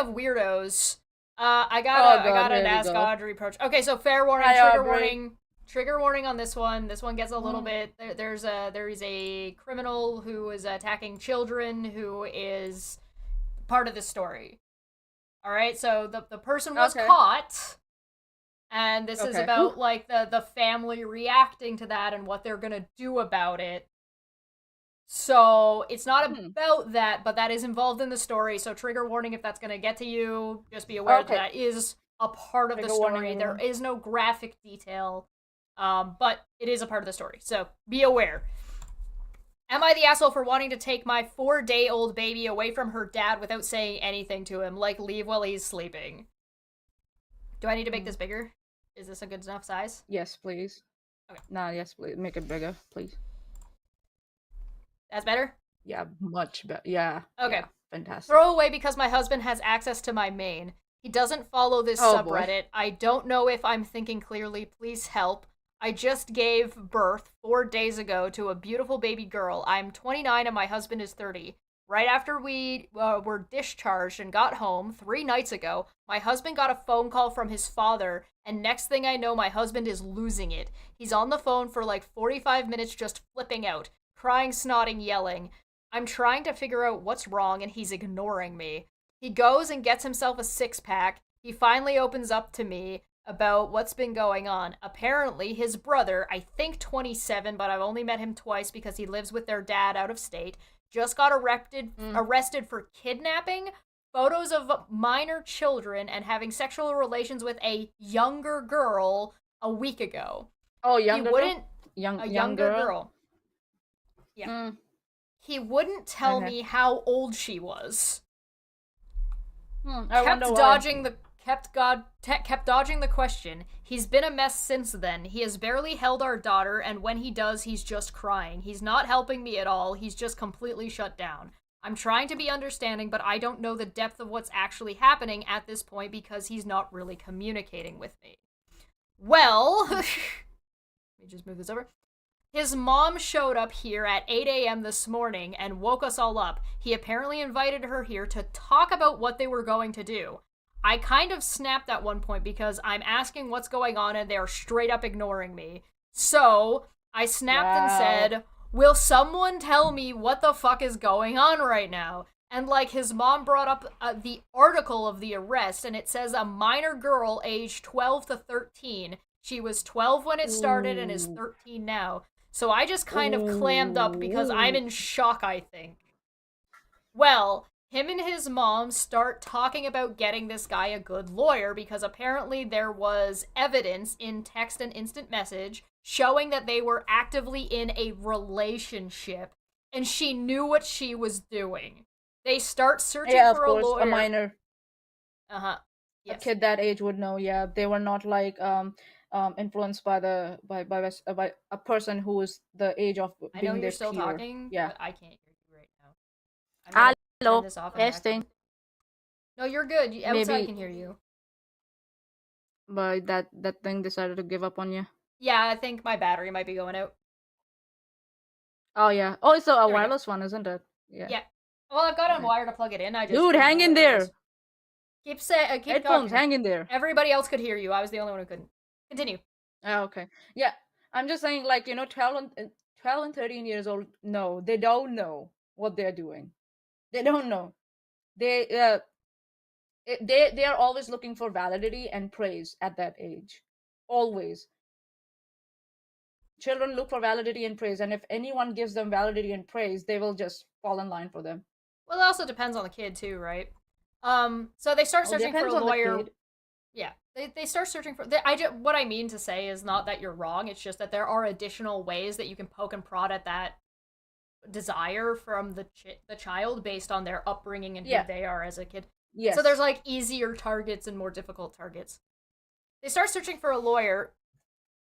weirdos, I gotta ask Audrey approach. Okay, so fair warning, trigger warning on this one. This one gets a little bit. There is a criminal who is attacking children who is part of this story. All right, so the person was caught, and this is about like the family reacting to that and what they're gonna do about it. So it's not about that, but that is involved in the story. So trigger warning if that's gonna get to you. Just be aware that is a part of the story. There is no graphic detail. But it is a part of the story, so be aware. Am I the asshole for wanting to take my 4-day-old baby away from her dad without saying anything to him, like leave while he's sleeping? Do I need to make this bigger? Is this a good enough size? Yes, please. Okay. Yes, please. Make it bigger, please. That's better? Yeah, much better. Yeah. Okay. Yeah, fantastic. Throw away because my husband has access to my main. He doesn't follow this subreddit. Boy. I don't know if I'm thinking clearly. Please help. I just gave birth 4 days ago to a beautiful baby girl. I'm 29 and my husband is 30. Right after we were discharged and got home 3 nights ago, my husband got a phone call from his father, and next thing I know, my husband is losing it. He's on the phone for like 45 minutes just flipping out, crying, snotting, yelling. I'm trying to figure out what's wrong, and he's ignoring me. He goes and gets himself a 6-pack. He finally opens up to me about what's been going on. Apparently, his brother, I think 27, but I've only met him twice because he lives with their dad out of state, just got arrested for kidnapping, photos of minor children, and having sexual relations with a younger girl a week ago. Oh, younger girl? Younger girl. Yeah. He wouldn't tell me how old she was. Kept dodging the question. He's been a mess since then. He has barely held our daughter, and when he does, he's just crying. He's not helping me at all. He's just completely shut down. I'm trying to be understanding, but I don't know the depth of what's actually happening at this point because he's not really communicating with me. Well, let me just move this over. His mom showed up here at 8 a.m. this morning and woke us all up. He apparently invited her here to talk about what they were going to do. I kind of snapped at one point because I'm asking what's going on and they're straight up ignoring me. So I snapped and said, will someone tell me what the fuck is going on right now? And like his mom brought up the article of the arrest, and it says a minor girl aged 12 to 13. She was 12 when it started and is 13 now. So I just kind of clammed up because I'm in shock, I think. Well, him and his mom start talking about getting this guy a good lawyer because apparently there was evidence in text and instant message showing that they were actively in a relationship and she knew what she was doing. They start searching for a lawyer. A minor. Yes. A kid that age would know. Yeah, they were not like influenced by a person who is the age of being I know you're their still peer. talking, Yeah. but I can't hear you right now. Hello. This off and back Testing. on. No, you're good. Outside Maybe- can hear you. But that thing decided to give up on you. Yeah, I think my battery might be going out. Oh yeah. Oh, it's a we go. wireless one, isn't it? Yeah. Well, I've got a wire to plug it in. I just Dude, didn't hang know in what it there. was. Keep Headphones, talking. hang in there. Everybody else could hear you. I was the only one who couldn't. Continue. Oh, okay. Yeah. I'm just saying, like, 12 and 13 years old, no, they don't know what they're doing. They don't know. They are always looking for validity and praise at that age. Always. Children look for validity and praise, and if anyone gives them validity and praise, they will just fall in line for them. Well, it also depends on the kid too, right? So they start searching for a lawyer. Yeah, they start searching for. What I mean to say is not that you're wrong. It's just that there are additional ways that you can poke and prod at that desire from the child based on their upbringing and who they are as a kid. Yes. So there's like easier targets and more difficult targets. They start searching for a lawyer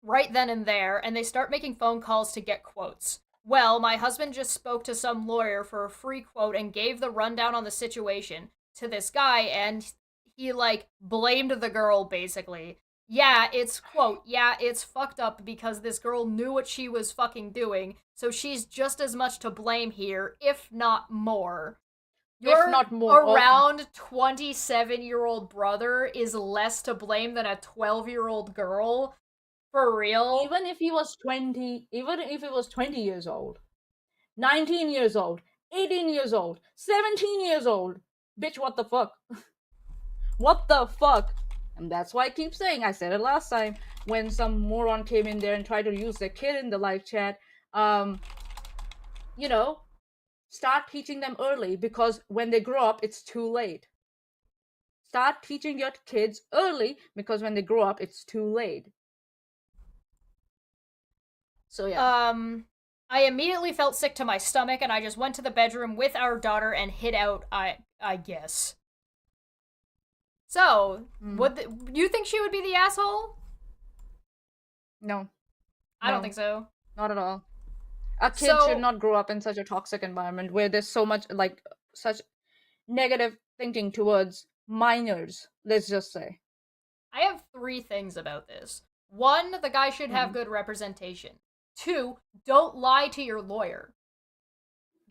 right then and there, and they start making phone calls to get quotes. Well, my husband just spoke to some lawyer for a free quote and gave the rundown on the situation to this guy, and he, like, blamed the girl, basically. Yeah, it's fucked up because this girl knew what she was fucking doing, so she's just as much to blame here, if not more. Your around 27-year-old brother is less to blame than a 12-year-old girl. For real? Even if he was 20 years old, 19 years old, 18 years old, 17 years old, bitch, what the fuck? What the fuck? And that's why I keep saying, I said it last time, when some moron came in there and tried to use their kid in the live chat, start teaching them early, because when they grow up, it's too late. Start teaching your kids early, because when they grow up, it's too late. So yeah. I immediately felt sick to my stomach, and I just went to the bedroom with our daughter and hid out, I guess. So, you think she would be the asshole? No. I don't think so. Not at all. A kid should not grow up in such a toxic environment where there's so much, like, such negative thinking towards minors, let's just say. I have 3 things about this. 1, the guy should have good representation. 2, don't lie to your lawyer.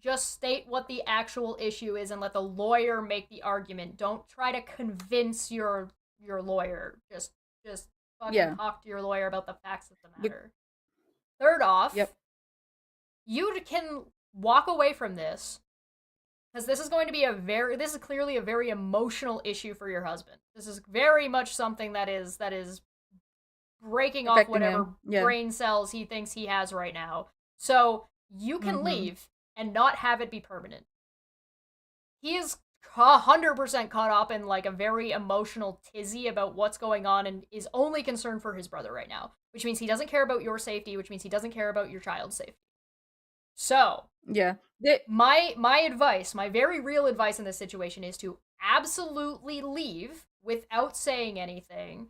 Just state what the actual issue is and let the lawyer make the argument. Don't try to convince your lawyer. Just fucking talk to your lawyer about the facts of the matter. Third off, you can walk away from this, because this is going to be this is clearly a very emotional issue for your husband. This is very much something that is breaking off whatever brain cells he thinks he has right now. So you can leave and not have it be permanent. He is 100% caught up in like a very emotional tizzy about what's going on and is only concerned for his brother right now, which means he doesn't care about your safety, which means he doesn't care about your child's safety. So, my advice, my very real advice in this situation is to absolutely leave without saying anything,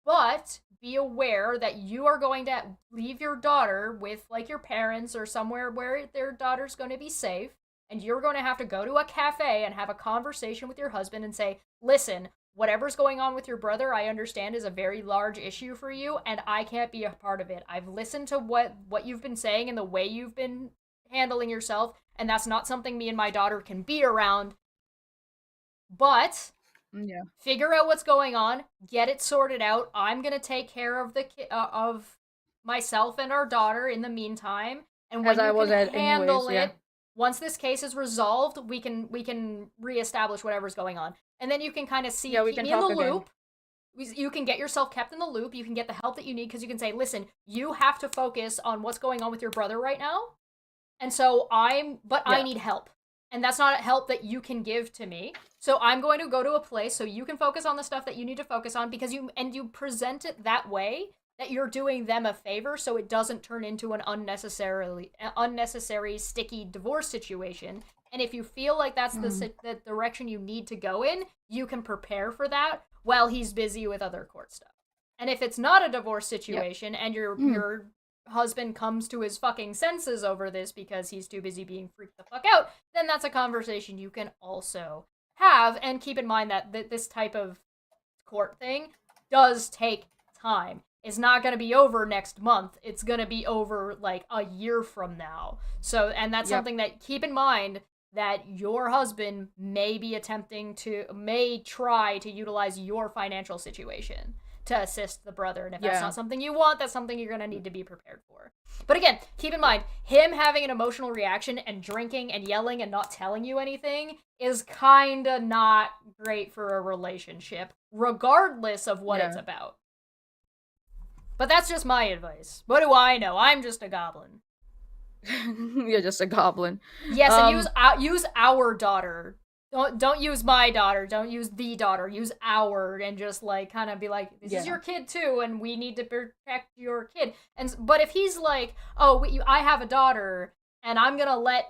but be aware that you are going to leave your daughter with, like, your parents or somewhere where their daughter's going to be safe, and you're going to have to go to a cafe and have a conversation with your husband and say, listen, whatever's going on with your brother, I understand is a very large issue for you, and I can't be a part of it. I've listened to what you've been saying and the way you've been handling yourself, and that's not something me and my daughter can be around. But figure out what's going on, get it sorted out. I'm gonna take care of of myself and our daughter in the meantime, and when you can handle it, once this case is resolved, we can reestablish whatever's going on, and then you can kind of see keep me in the loop. You can get yourself kept in the loop. You can get the help that you need because you can say, listen, you have to focus on what's going on with your brother right now, and so I need help. And that's not help that you can give to me. So I'm going to go to a place so you can focus on the stuff that you need to focus on because you present it that way that you're doing them a favor so it doesn't turn into an unnecessary sticky divorce situation. And if you feel like that's the direction you need to go in, you can prepare for that while he's busy with other court stuff. And if it's not a divorce situation and your husband comes to his fucking senses over this because he's too busy being freaked the fuck out, then that's a conversation you can also have. And keep in mind that this type of court thing does take time. It's not going to be over next month. It's going to be over like a year from now. So, and that's something that keep in mind that your husband may try to utilize your financial situation to assist the brother, and if that's not something you want, that's something you're gonna need to be prepared for. But again, keep in mind, him having an emotional reaction and drinking and yelling and not telling you anything is kinda not great for a relationship, regardless of what it's about. But that's just my advice. What do I know? I'm just a goblin. You're just a goblin. Yes, and use our daughter. Don't use my daughter. Don't use the daughter. Use our, and just like kind of be like, this is your kid too, and we need to protect your kid. But if he's like, oh, I have a daughter, and I'm gonna let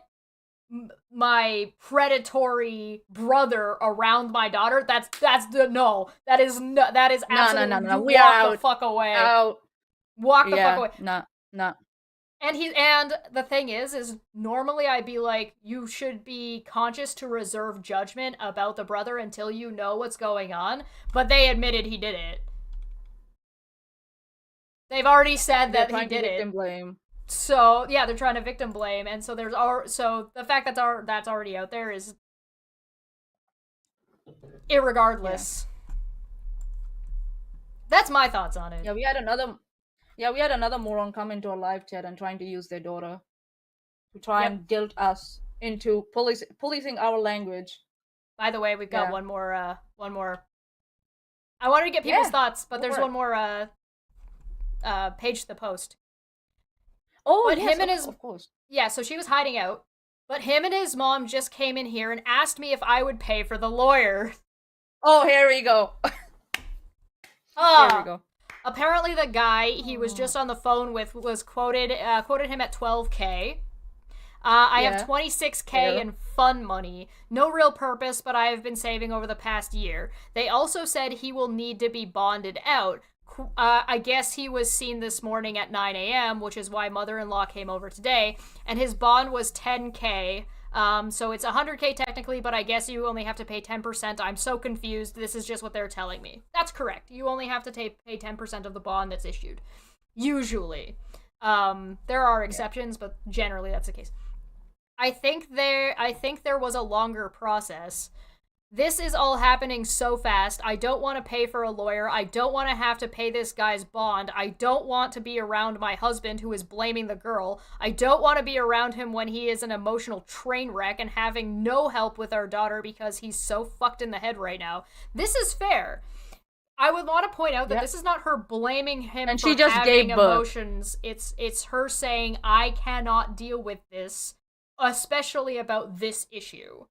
my predatory brother around my daughter, that's no. That is absolutely no. We are out. The fuck away. Walk the fuck away. No. And the thing is normally I'd be like, you should be conscious to reserve judgment about the brother until you know what's going on. But they admitted he did it. They've already said that he did it. Victim blame. So yeah, they're trying to victim blame, and so so the fact that's already out there is irregardless. Yeah. That's my thoughts on it. Yeah, we had another moron come into our live chat and trying to use their daughter to try and guilt us into policing our language. By the way, we've got one more. I wanted to get people's thoughts, but there's one more page to the post. Oh, but yes, him and his, of course. Yeah, so she was hiding out, but him and his mom just came in here and asked me if I would pay for the lawyer. Oh, here we go. Here we go. Apparently the guy he was just on the phone with was quoted him at $12K. I have $26K in fun money. No real purpose, but I have been saving over the past year. They also said he will need to be bonded out. I guess he was seen this morning at 9 a.m., which is why mother-in-law came over today, and his bond was $10K. So it's $100K technically, but I guess you only have to pay 10%. I'm so confused. This is just what they're telling me. That's correct. You only have to pay 10% of the bond that's issued. Usually. There are exceptions, but generally that's the case. I think there was a longer process. This is all happening so fast. I don't want to pay for a lawyer. I don't want to have to pay this guy's bond. I don't want to be around my husband who is blaming the girl. I don't want to be around him when he is an emotional train wreck and having no help with our daughter because he's so fucked in the head right now. This is fair. I would want to point out that this is not her blaming him and for she just having gave birth. Emotions. It's her saying, I cannot deal with this, especially about this issue.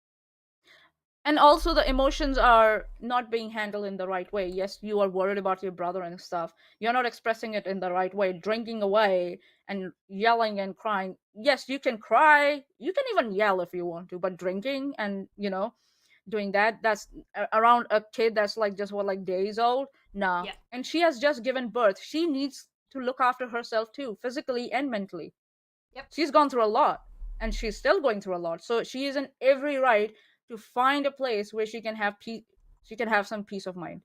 And also the emotions are not being handled in the right way. Yes, you are worried about your brother and stuff. You're not expressing it in the right way, drinking away and yelling and crying. Yes, you can cry. You can even yell if you want to, but drinking and, doing that's around a kid that's like days old. Nah. Yeah. And she has just given birth. She needs to look after herself too, physically and mentally. Yep. She's gone through a lot. and she's still going through a lot. So she is in every right to find a place where she can have peace. She can have some peace of mind,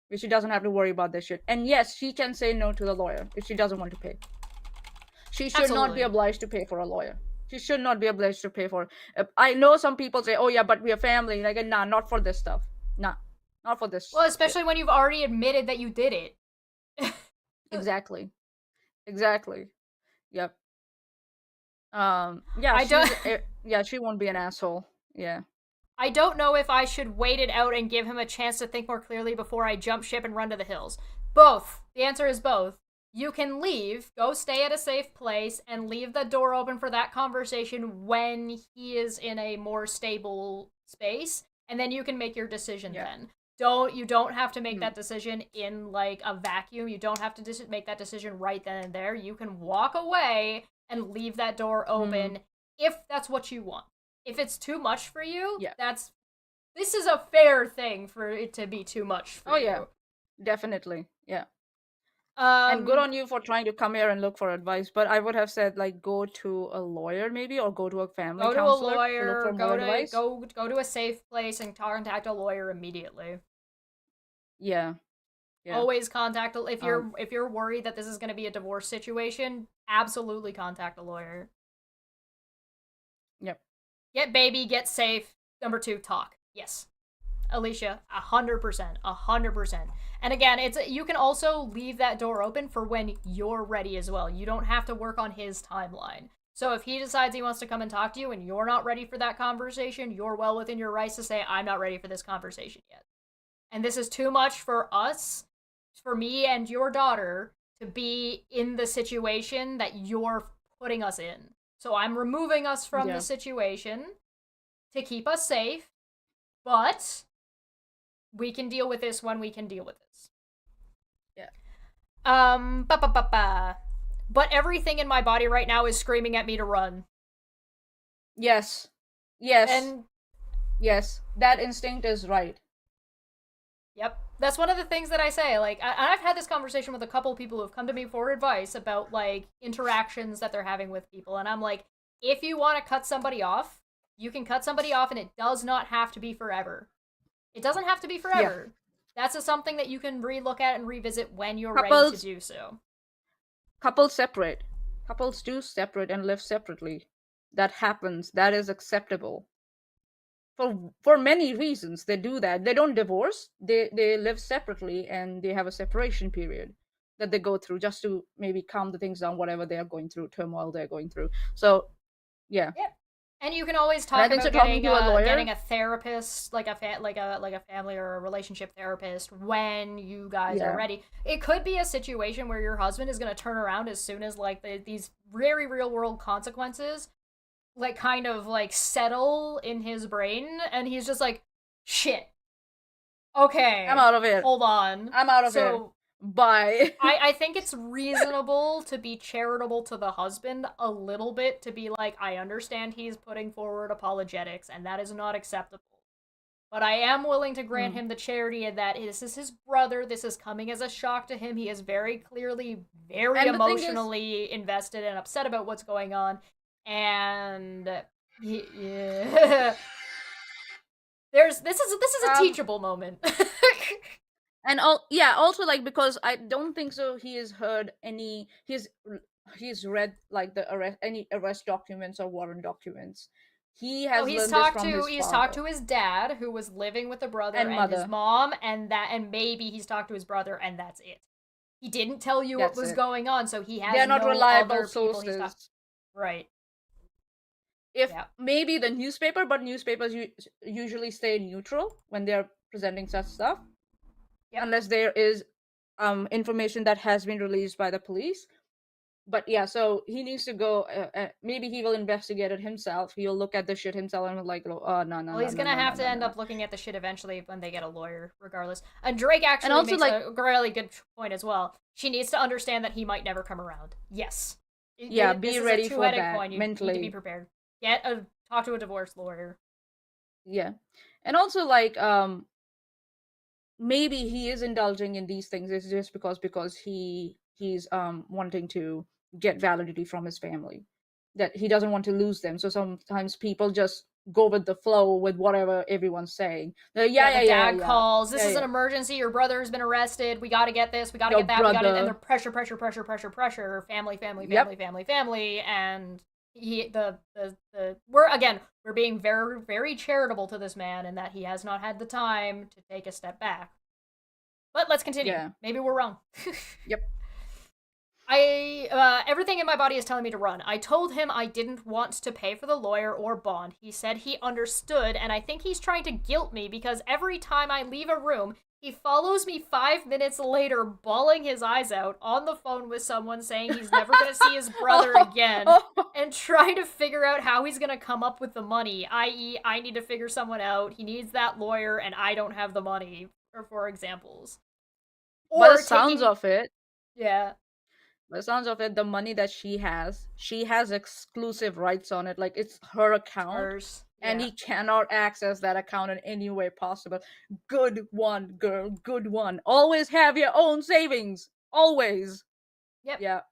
where she doesn't have to worry about this shit. And yes, she can say no to the lawyer if she doesn't want to pay. She should not be Absolutely. obliged to pay for a lawyer. She should not be obliged to pay for. I know some people say, "Oh yeah, but we are family." Like, nah, not for this stuff. Nah, not for this. Well, especially when you've already admitted that you did it. Exactly. Yep. Yeah. I don't- Yeah, she won't be an asshole. Yeah. I don't know if I should wait it out and give him a chance to think more clearly before I jump ship and run to the hills. Both. The answer is both. You can leave, go stay at a safe place, and leave the door open for that conversation when he is in a more stable space, and then you can make your decision then. You don't have to make that decision in like a vacuum. You don't have to make that decision right then and there. You can walk away and leave that door open if that's what you want. If it's too much for you, this is a fair thing for it to be too much for you. Oh yeah, definitely. Yeah. And good on you for trying to come here and look for advice. But I would have said, like, go to a lawyer maybe, or go to a family Go to a counselor to lawyer. look for more advice. Go to a safe place and contact a lawyer immediately. Yeah. Always contact if you're worried that this is going to be a divorce situation. Absolutely contact a lawyer. Yep. Get baby. Get safe. Number 2, talk. Yes. Alicia, 100%. And again, you can also leave that door open for when you're ready as well. You don't have to work on his timeline. So if he decides he wants to come and talk to you and you're not ready for that conversation, you're well within your rights to say, I'm not ready for this conversation yet. And this is too much for us, for me and your daughter, to be in the situation that you're putting us in. So I'm removing us from the situation to keep us safe, but we can deal with this when we can deal with this. Yeah. But everything in my body right now is screaming at me to run. Yes. And yes, that instinct is right. Yep. That's one of the things that I say. Like, I've had this conversation with a couple of people who have come to me for advice about, like, interactions that they're having with people. And I'm like, if you want to cut somebody off, you can cut somebody off, and it does not have to be forever. It doesn't have to be forever. That's just something that you can relook at and revisit when you're ready to do so. Couples separate. Couples do separate and live separately. That happens. That is acceptable. For many reasons, they do that. They don't divorce. They live separately, and they have a separation period that they go through just to maybe calm the things down, whatever they are going through, turmoil they're going through. So, yeah. And you can always talk about getting a therapist, like a family or a relationship therapist, when you guys are ready. It could be a situation where your husband is going to turn around as soon as like these very real world consequences, like kind of like settle in his brain, and he's just like, shit. Okay, I'm out of it. Hold on, I'm out of it. Bye. I think it's reasonable to be charitable to the husband a little bit, to be like, I understand he's putting forward apologetics, and that is not acceptable. But I am willing to grant him the charity that this is his brother, this is coming as a shock to him, he is very clearly very emotionally invested and upset about what's going on, and this is a teachable moment. And also like, because I don't think so he has heard any, he's read like any arrest documents or warrant documents. He has he's talked to his dad, who was living with the brother, and his mom, and maybe he's talked to his brother, and that's it. He didn't tell you what was going on, so he has They're not reliable other sources. Right. If maybe the newspaper, but newspapers usually stay neutral when they're presenting such stuff. Unless there is information that has been released by the police. But so he needs to go, maybe he will investigate it himself. He'll look at the shit himself and like, no. Well, he's gonna have to end up looking at the shit eventually when they get a lawyer, regardless. And Drake actually makes a really good point as well. She needs to understand that he might never come around. Yes. Be ready for that coin. You mentally. need to be prepared. Talk to a divorce lawyer. Yeah. And also like, maybe he is indulging in these things. It's just because he's wanting to get validity from his family. that he doesn't want to lose them. So sometimes people just go with the flow with whatever everyone's saying. The dad calls. This is an emergency. Your brother has been arrested. We got to get this. We got to get that. We got to, and the pressure. Family. And we're being very, very charitable to this man, in that he has not had the time to take a step back. But let's continue. Yeah. Maybe we're wrong. Yep. Everything in my body is telling me to run. I told him I didn't want to pay for the lawyer or bond. He said he understood, and I think he's trying to guilt me because every time I leave a room, he follows me 5 minutes later, bawling his eyes out, on the phone with someone saying he's never going to see his brother again, and trying to figure out how he's going to come up with the money, i.e., I need to figure someone out, he needs that lawyer, and I don't have the money, for examples. Or by the sounds of it, yeah. By the sounds of it, the money that she has exclusive rights on it. Like, it's her account. Hers. And he cannot access that account in any way possible. Good one, girl. Good one. Always have your own savings. Always. Yep. Yeah.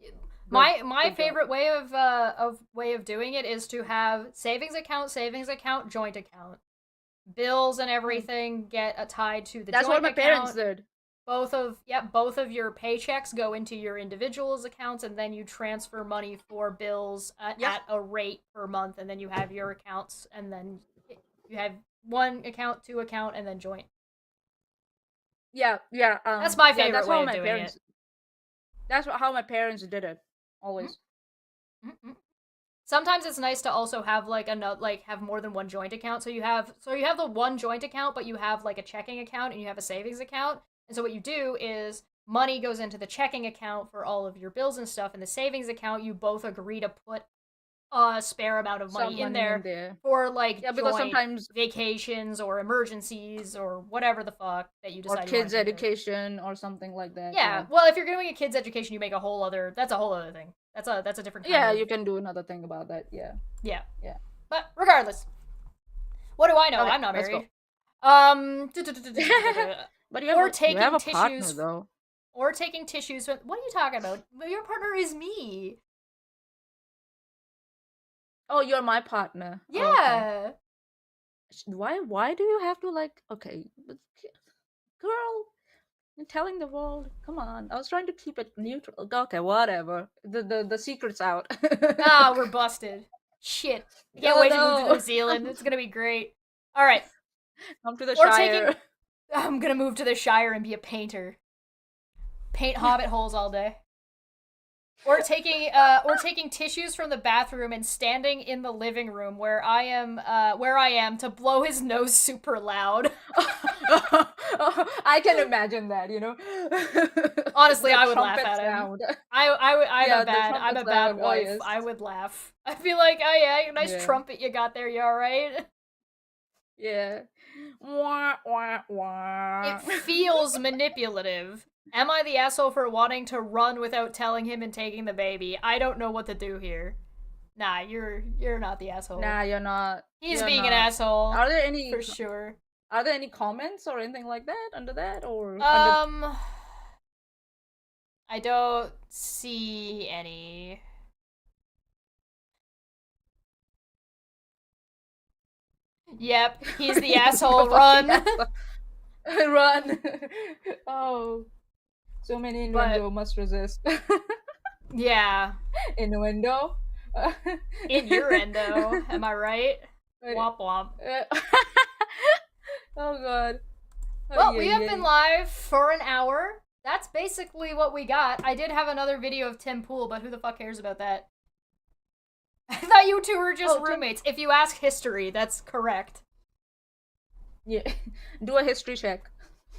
My favorite way of doing it is to have savings account, joint account. Bills and everything get tied to the joint account. That's what my parents did. Both of your paychecks go into your individual's accounts, and then you transfer money for bills at a rate per month, and then you have your accounts, and then you have one account, two account, and then joint. Yeah. That's my favorite way of doing it. That's how my parents did it, always. Mm-hmm. Sometimes it's nice to also have have more than one joint account. So you have the one joint account, but you have like a checking account and you have a savings account. And so what you do is money goes into the checking account for all of your bills and stuff, and the savings account you both agree to put a spare amount of money in there for because sometimes vacations or emergencies or whatever the fuck that you decide. Or kids' education or something like that. Yeah. Well, if you're doing a kids' education, you make that's a whole other thing. That's a different kind of... you can do another thing about that. Yeah. But regardless, what do I know? Okay, I'm not married. But you have a partner, though. Or taking tissues. What are you talking about? Your partner is me. Oh, you're my partner. Yeah. Okay. Why do you have to girl? You're telling the world. Come on. I was trying to keep it neutral. Okay, whatever. The secret's out. We're busted. Shit. I can't wait to move to New Zealand. It's gonna be great. All right. Come to the Shire. I'm gonna move to the Shire and be a painter. Paint hobbit holes all day. Or taking tissues from the bathroom and standing in the living room where I am to blow his nose super loud. I can imagine that, Honestly, I would laugh at him. I'm a bad wife. Yes. I would laugh. I'd be like, oh yeah, nice trumpet you got there, you alright? Yeah. Wah, wah, wah. It feels manipulative. Am I the asshole for wanting to run without telling him and taking the baby? I don't know what to do here. Nah, you're not the asshole. Nah, you're not. He's being an asshole. Are there any for sure? Are there any comments or anything like that under that, or I don't see any. Yep, he's the asshole. Run. Run. Oh. So many innuendo must resist. Yeah. Innuendo? Innuendo. Am I right? Womp womp. Oh god. Well, we have been live for an hour. That's basically what we got. I did have another video of Tim Pool, but who the fuck cares about that? I thought you two were just roommates. If you ask history, that's correct. Yeah. Do a history check.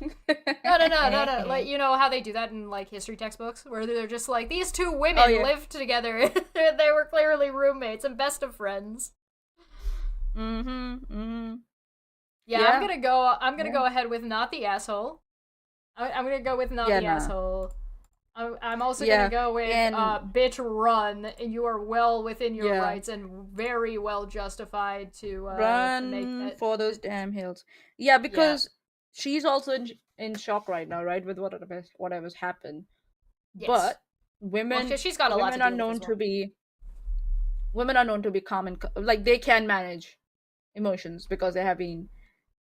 No. Like, you know how they do that in, like, history textbooks? Where they're just like, these two women lived together. They were clearly roommates and best of friends. Mm-hmm. Yeah, I'm gonna go ahead with not the asshole. I'm gonna go with not the asshole. I'm also gonna go with bitch run. You are well within your rights and very well justified to run make that for those damn hills. Yeah, because she's also in shock right now, right, with whatever's happened. Yes. But women, she's got a lot to are known to be. women are known to be calm and like they can manage emotions because they have been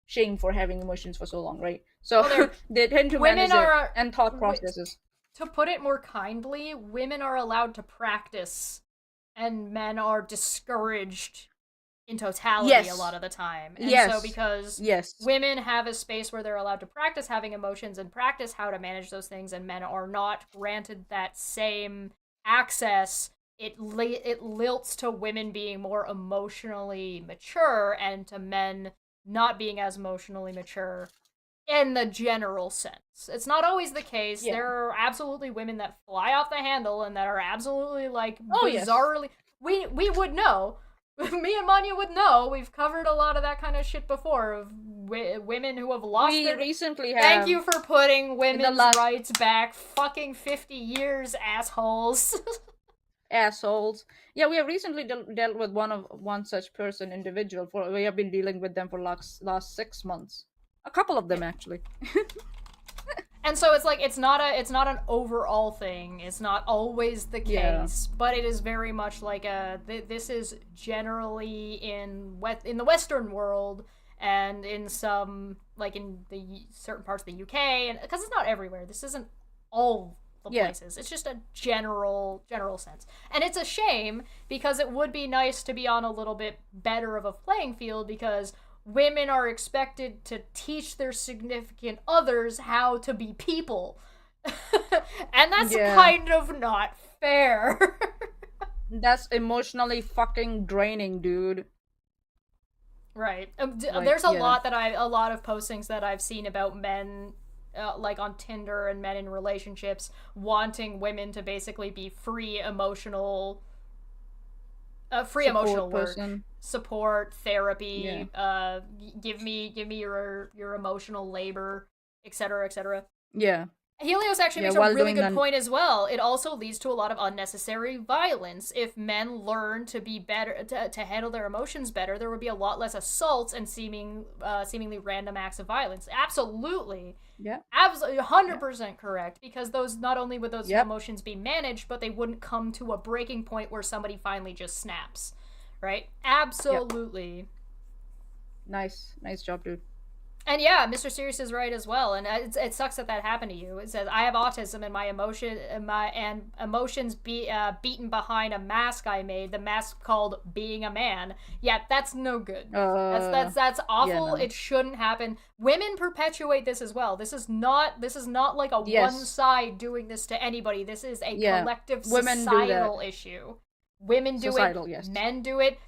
shamed for having emotions for so long, right? So Well, they tend to women manage it are- and thought processes. To put it more kindly, women are allowed to practice, and men are discouraged in totality Yes. a lot of the time. And Yes. so because Yes. women have a space where they're allowed to practice having emotions and practice how to manage those things, and men are not granted that same access, it lilts to women being more emotionally mature and to men not being as emotionally mature in the general sense. It's not always the case. Yeah. There are absolutely women that fly off the handle and that are absolutely like Oh, yes. bizarrely we would know. Me and Manya would know. We've covered a lot of that kind of shit before of women who have lost We their recently have. Thank you for putting women's last- rights back fucking 50 years, assholes. Assholes. Yeah, we have recently dealt with one such person, individual. We have been dealing with them for last 6 months. A couple of them actually. And so it's like it's not an overall thing. It's not always the case, but it is very much like this is generally in the Western world and in some like in the certain parts of the UK, and because it's not everywhere. This isn't all the places. It's just a general sense. And it's a shame because it would be nice to be on a little bit better of a playing field because women are expected to teach their significant others how to be people. And that's kind of not fair. That's emotionally fucking draining, dude. Right. There's a lot of postings that I've seen about men like on Tinder and men in relationships wanting women to basically be free emotional work, support, therapy, give me your emotional labor, etc., etc. Yeah. Helios actually makes a really good point as well. It also leads to a lot of unnecessary violence. If men learn to be better, to handle their emotions better, there would be a lot less assaults and seemingly random acts of violence. Absolutely. Yeah. Absolutely, 100% correct. Because not only would those emotions be managed, but they wouldn't come to a breaking point where somebody finally just snaps. Right? Absolutely. Nice job, dude. And yeah, Mr. Sirius is right as well, and it sucks that happened to you. It says I have autism, and my emotions beaten behind a mask I made. The mask called being a man. Yeah, that's no good. That's awful. Yeah, no. It shouldn't happen. Women perpetuate this as well. This is not like a one side doing this to anybody. This is a collective societal issue. Women do it, men do it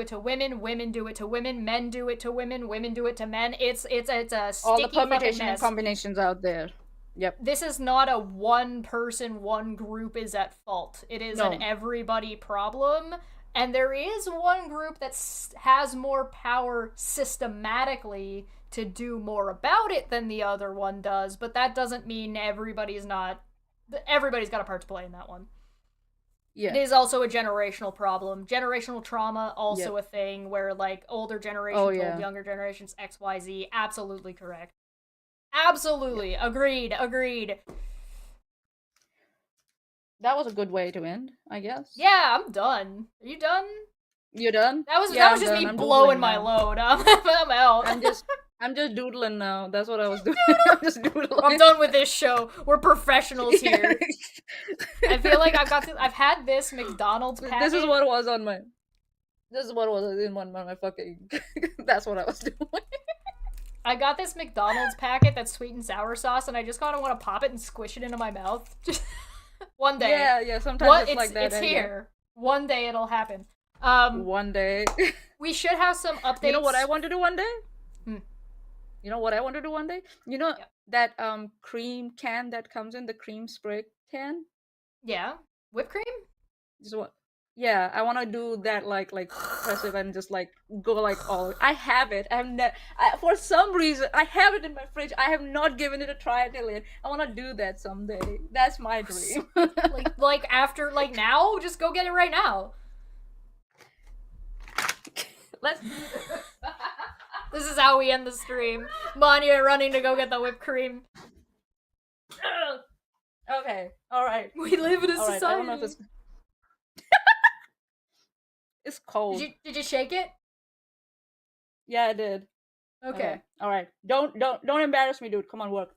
to women do it to women, men do it to women do it to men. It's a sticky all the permutations and combinations out there. Yep. This is not a one person, one group is at fault. It is an everybody problem, and there is one group that has more power systematically to do more about it than the other one does, but that doesn't mean everybody's got a part to play in that one. Yeah. It is also a generational problem. Generational trauma, also a thing where, like, older generations told younger generations XYZ. Absolutely correct. Absolutely. Yep. Agreed. That was a good way to end, I guess. Yeah, I'm done. Are you done? You done? That was just me blowing my load. I'm out. I'm just doodling now. That's what I was doing. I'm just doodling. I'm done with this show. We're professionals here. I feel like I've had this McDonald's packet. This is what was in one of my fucking. That's what I was doing. I got this McDonald's packet that's sweet and sour sauce, and I just kind of want to pop it and squish it into my mouth. Just one day. Yeah. Sometimes it's like that. It's here. One day it'll happen. One day. We should have some updates. You know what I want to do one day? You know what I want to do one day? You know that cream can that comes in the cream spray can? Yeah. Whipped cream? Just what? Yeah, I want to do that like press it and just like go like all. I have it. For some reason I have it in my fridge. I have not given it a try till yet. I want to do that someday. That's my dream. like after now, just go get it right now. Let's do this. This is how we end the stream. Manya running to go get the whipped cream. Okay. All right. We live in a society. I don't know if it's... It's cold. Did you shake it? Yeah, I did. Okay. All right. Don't embarrass me, dude. Come on, work.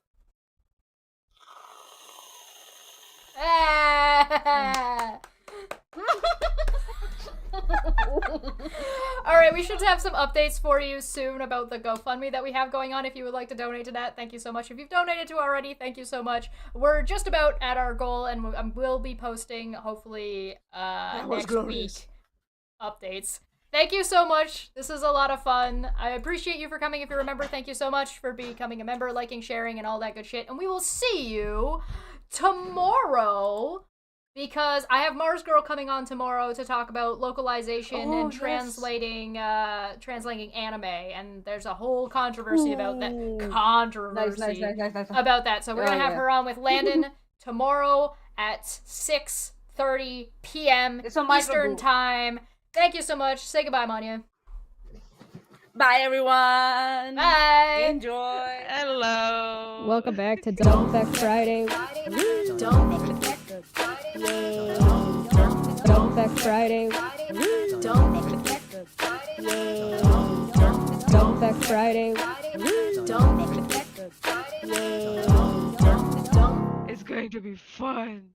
Ah! All right, we should have some updates for you soon about the GoFundMe that we have going on. If you would like to donate to that, thank you so much. If you've donated to already, thank you so much. We're just about at our goal, and we'll be posting hopefully next week updates. Thank you so much. This is a lot of fun. I appreciate you for coming. If you're a member, thank you so much for becoming a member, liking, sharing, and all that good shit. And we will see you tomorrow, because I have Mars Girl coming on tomorrow to talk about localization and translating anime, and there's a whole controversy about that. Nice. About that. So we're gonna have her on with Landon tomorrow at 6:30 p.m. Eastern time. Thank you so much. Say goodbye, Manya. Bye, everyone. Bye. Enjoy. Hello. Welcome back to Don't Feck Friday. Don't Feck Friday. Don't Feck Friday. Don't Feck Friday. Don't Feck Friday. It's going to be fun.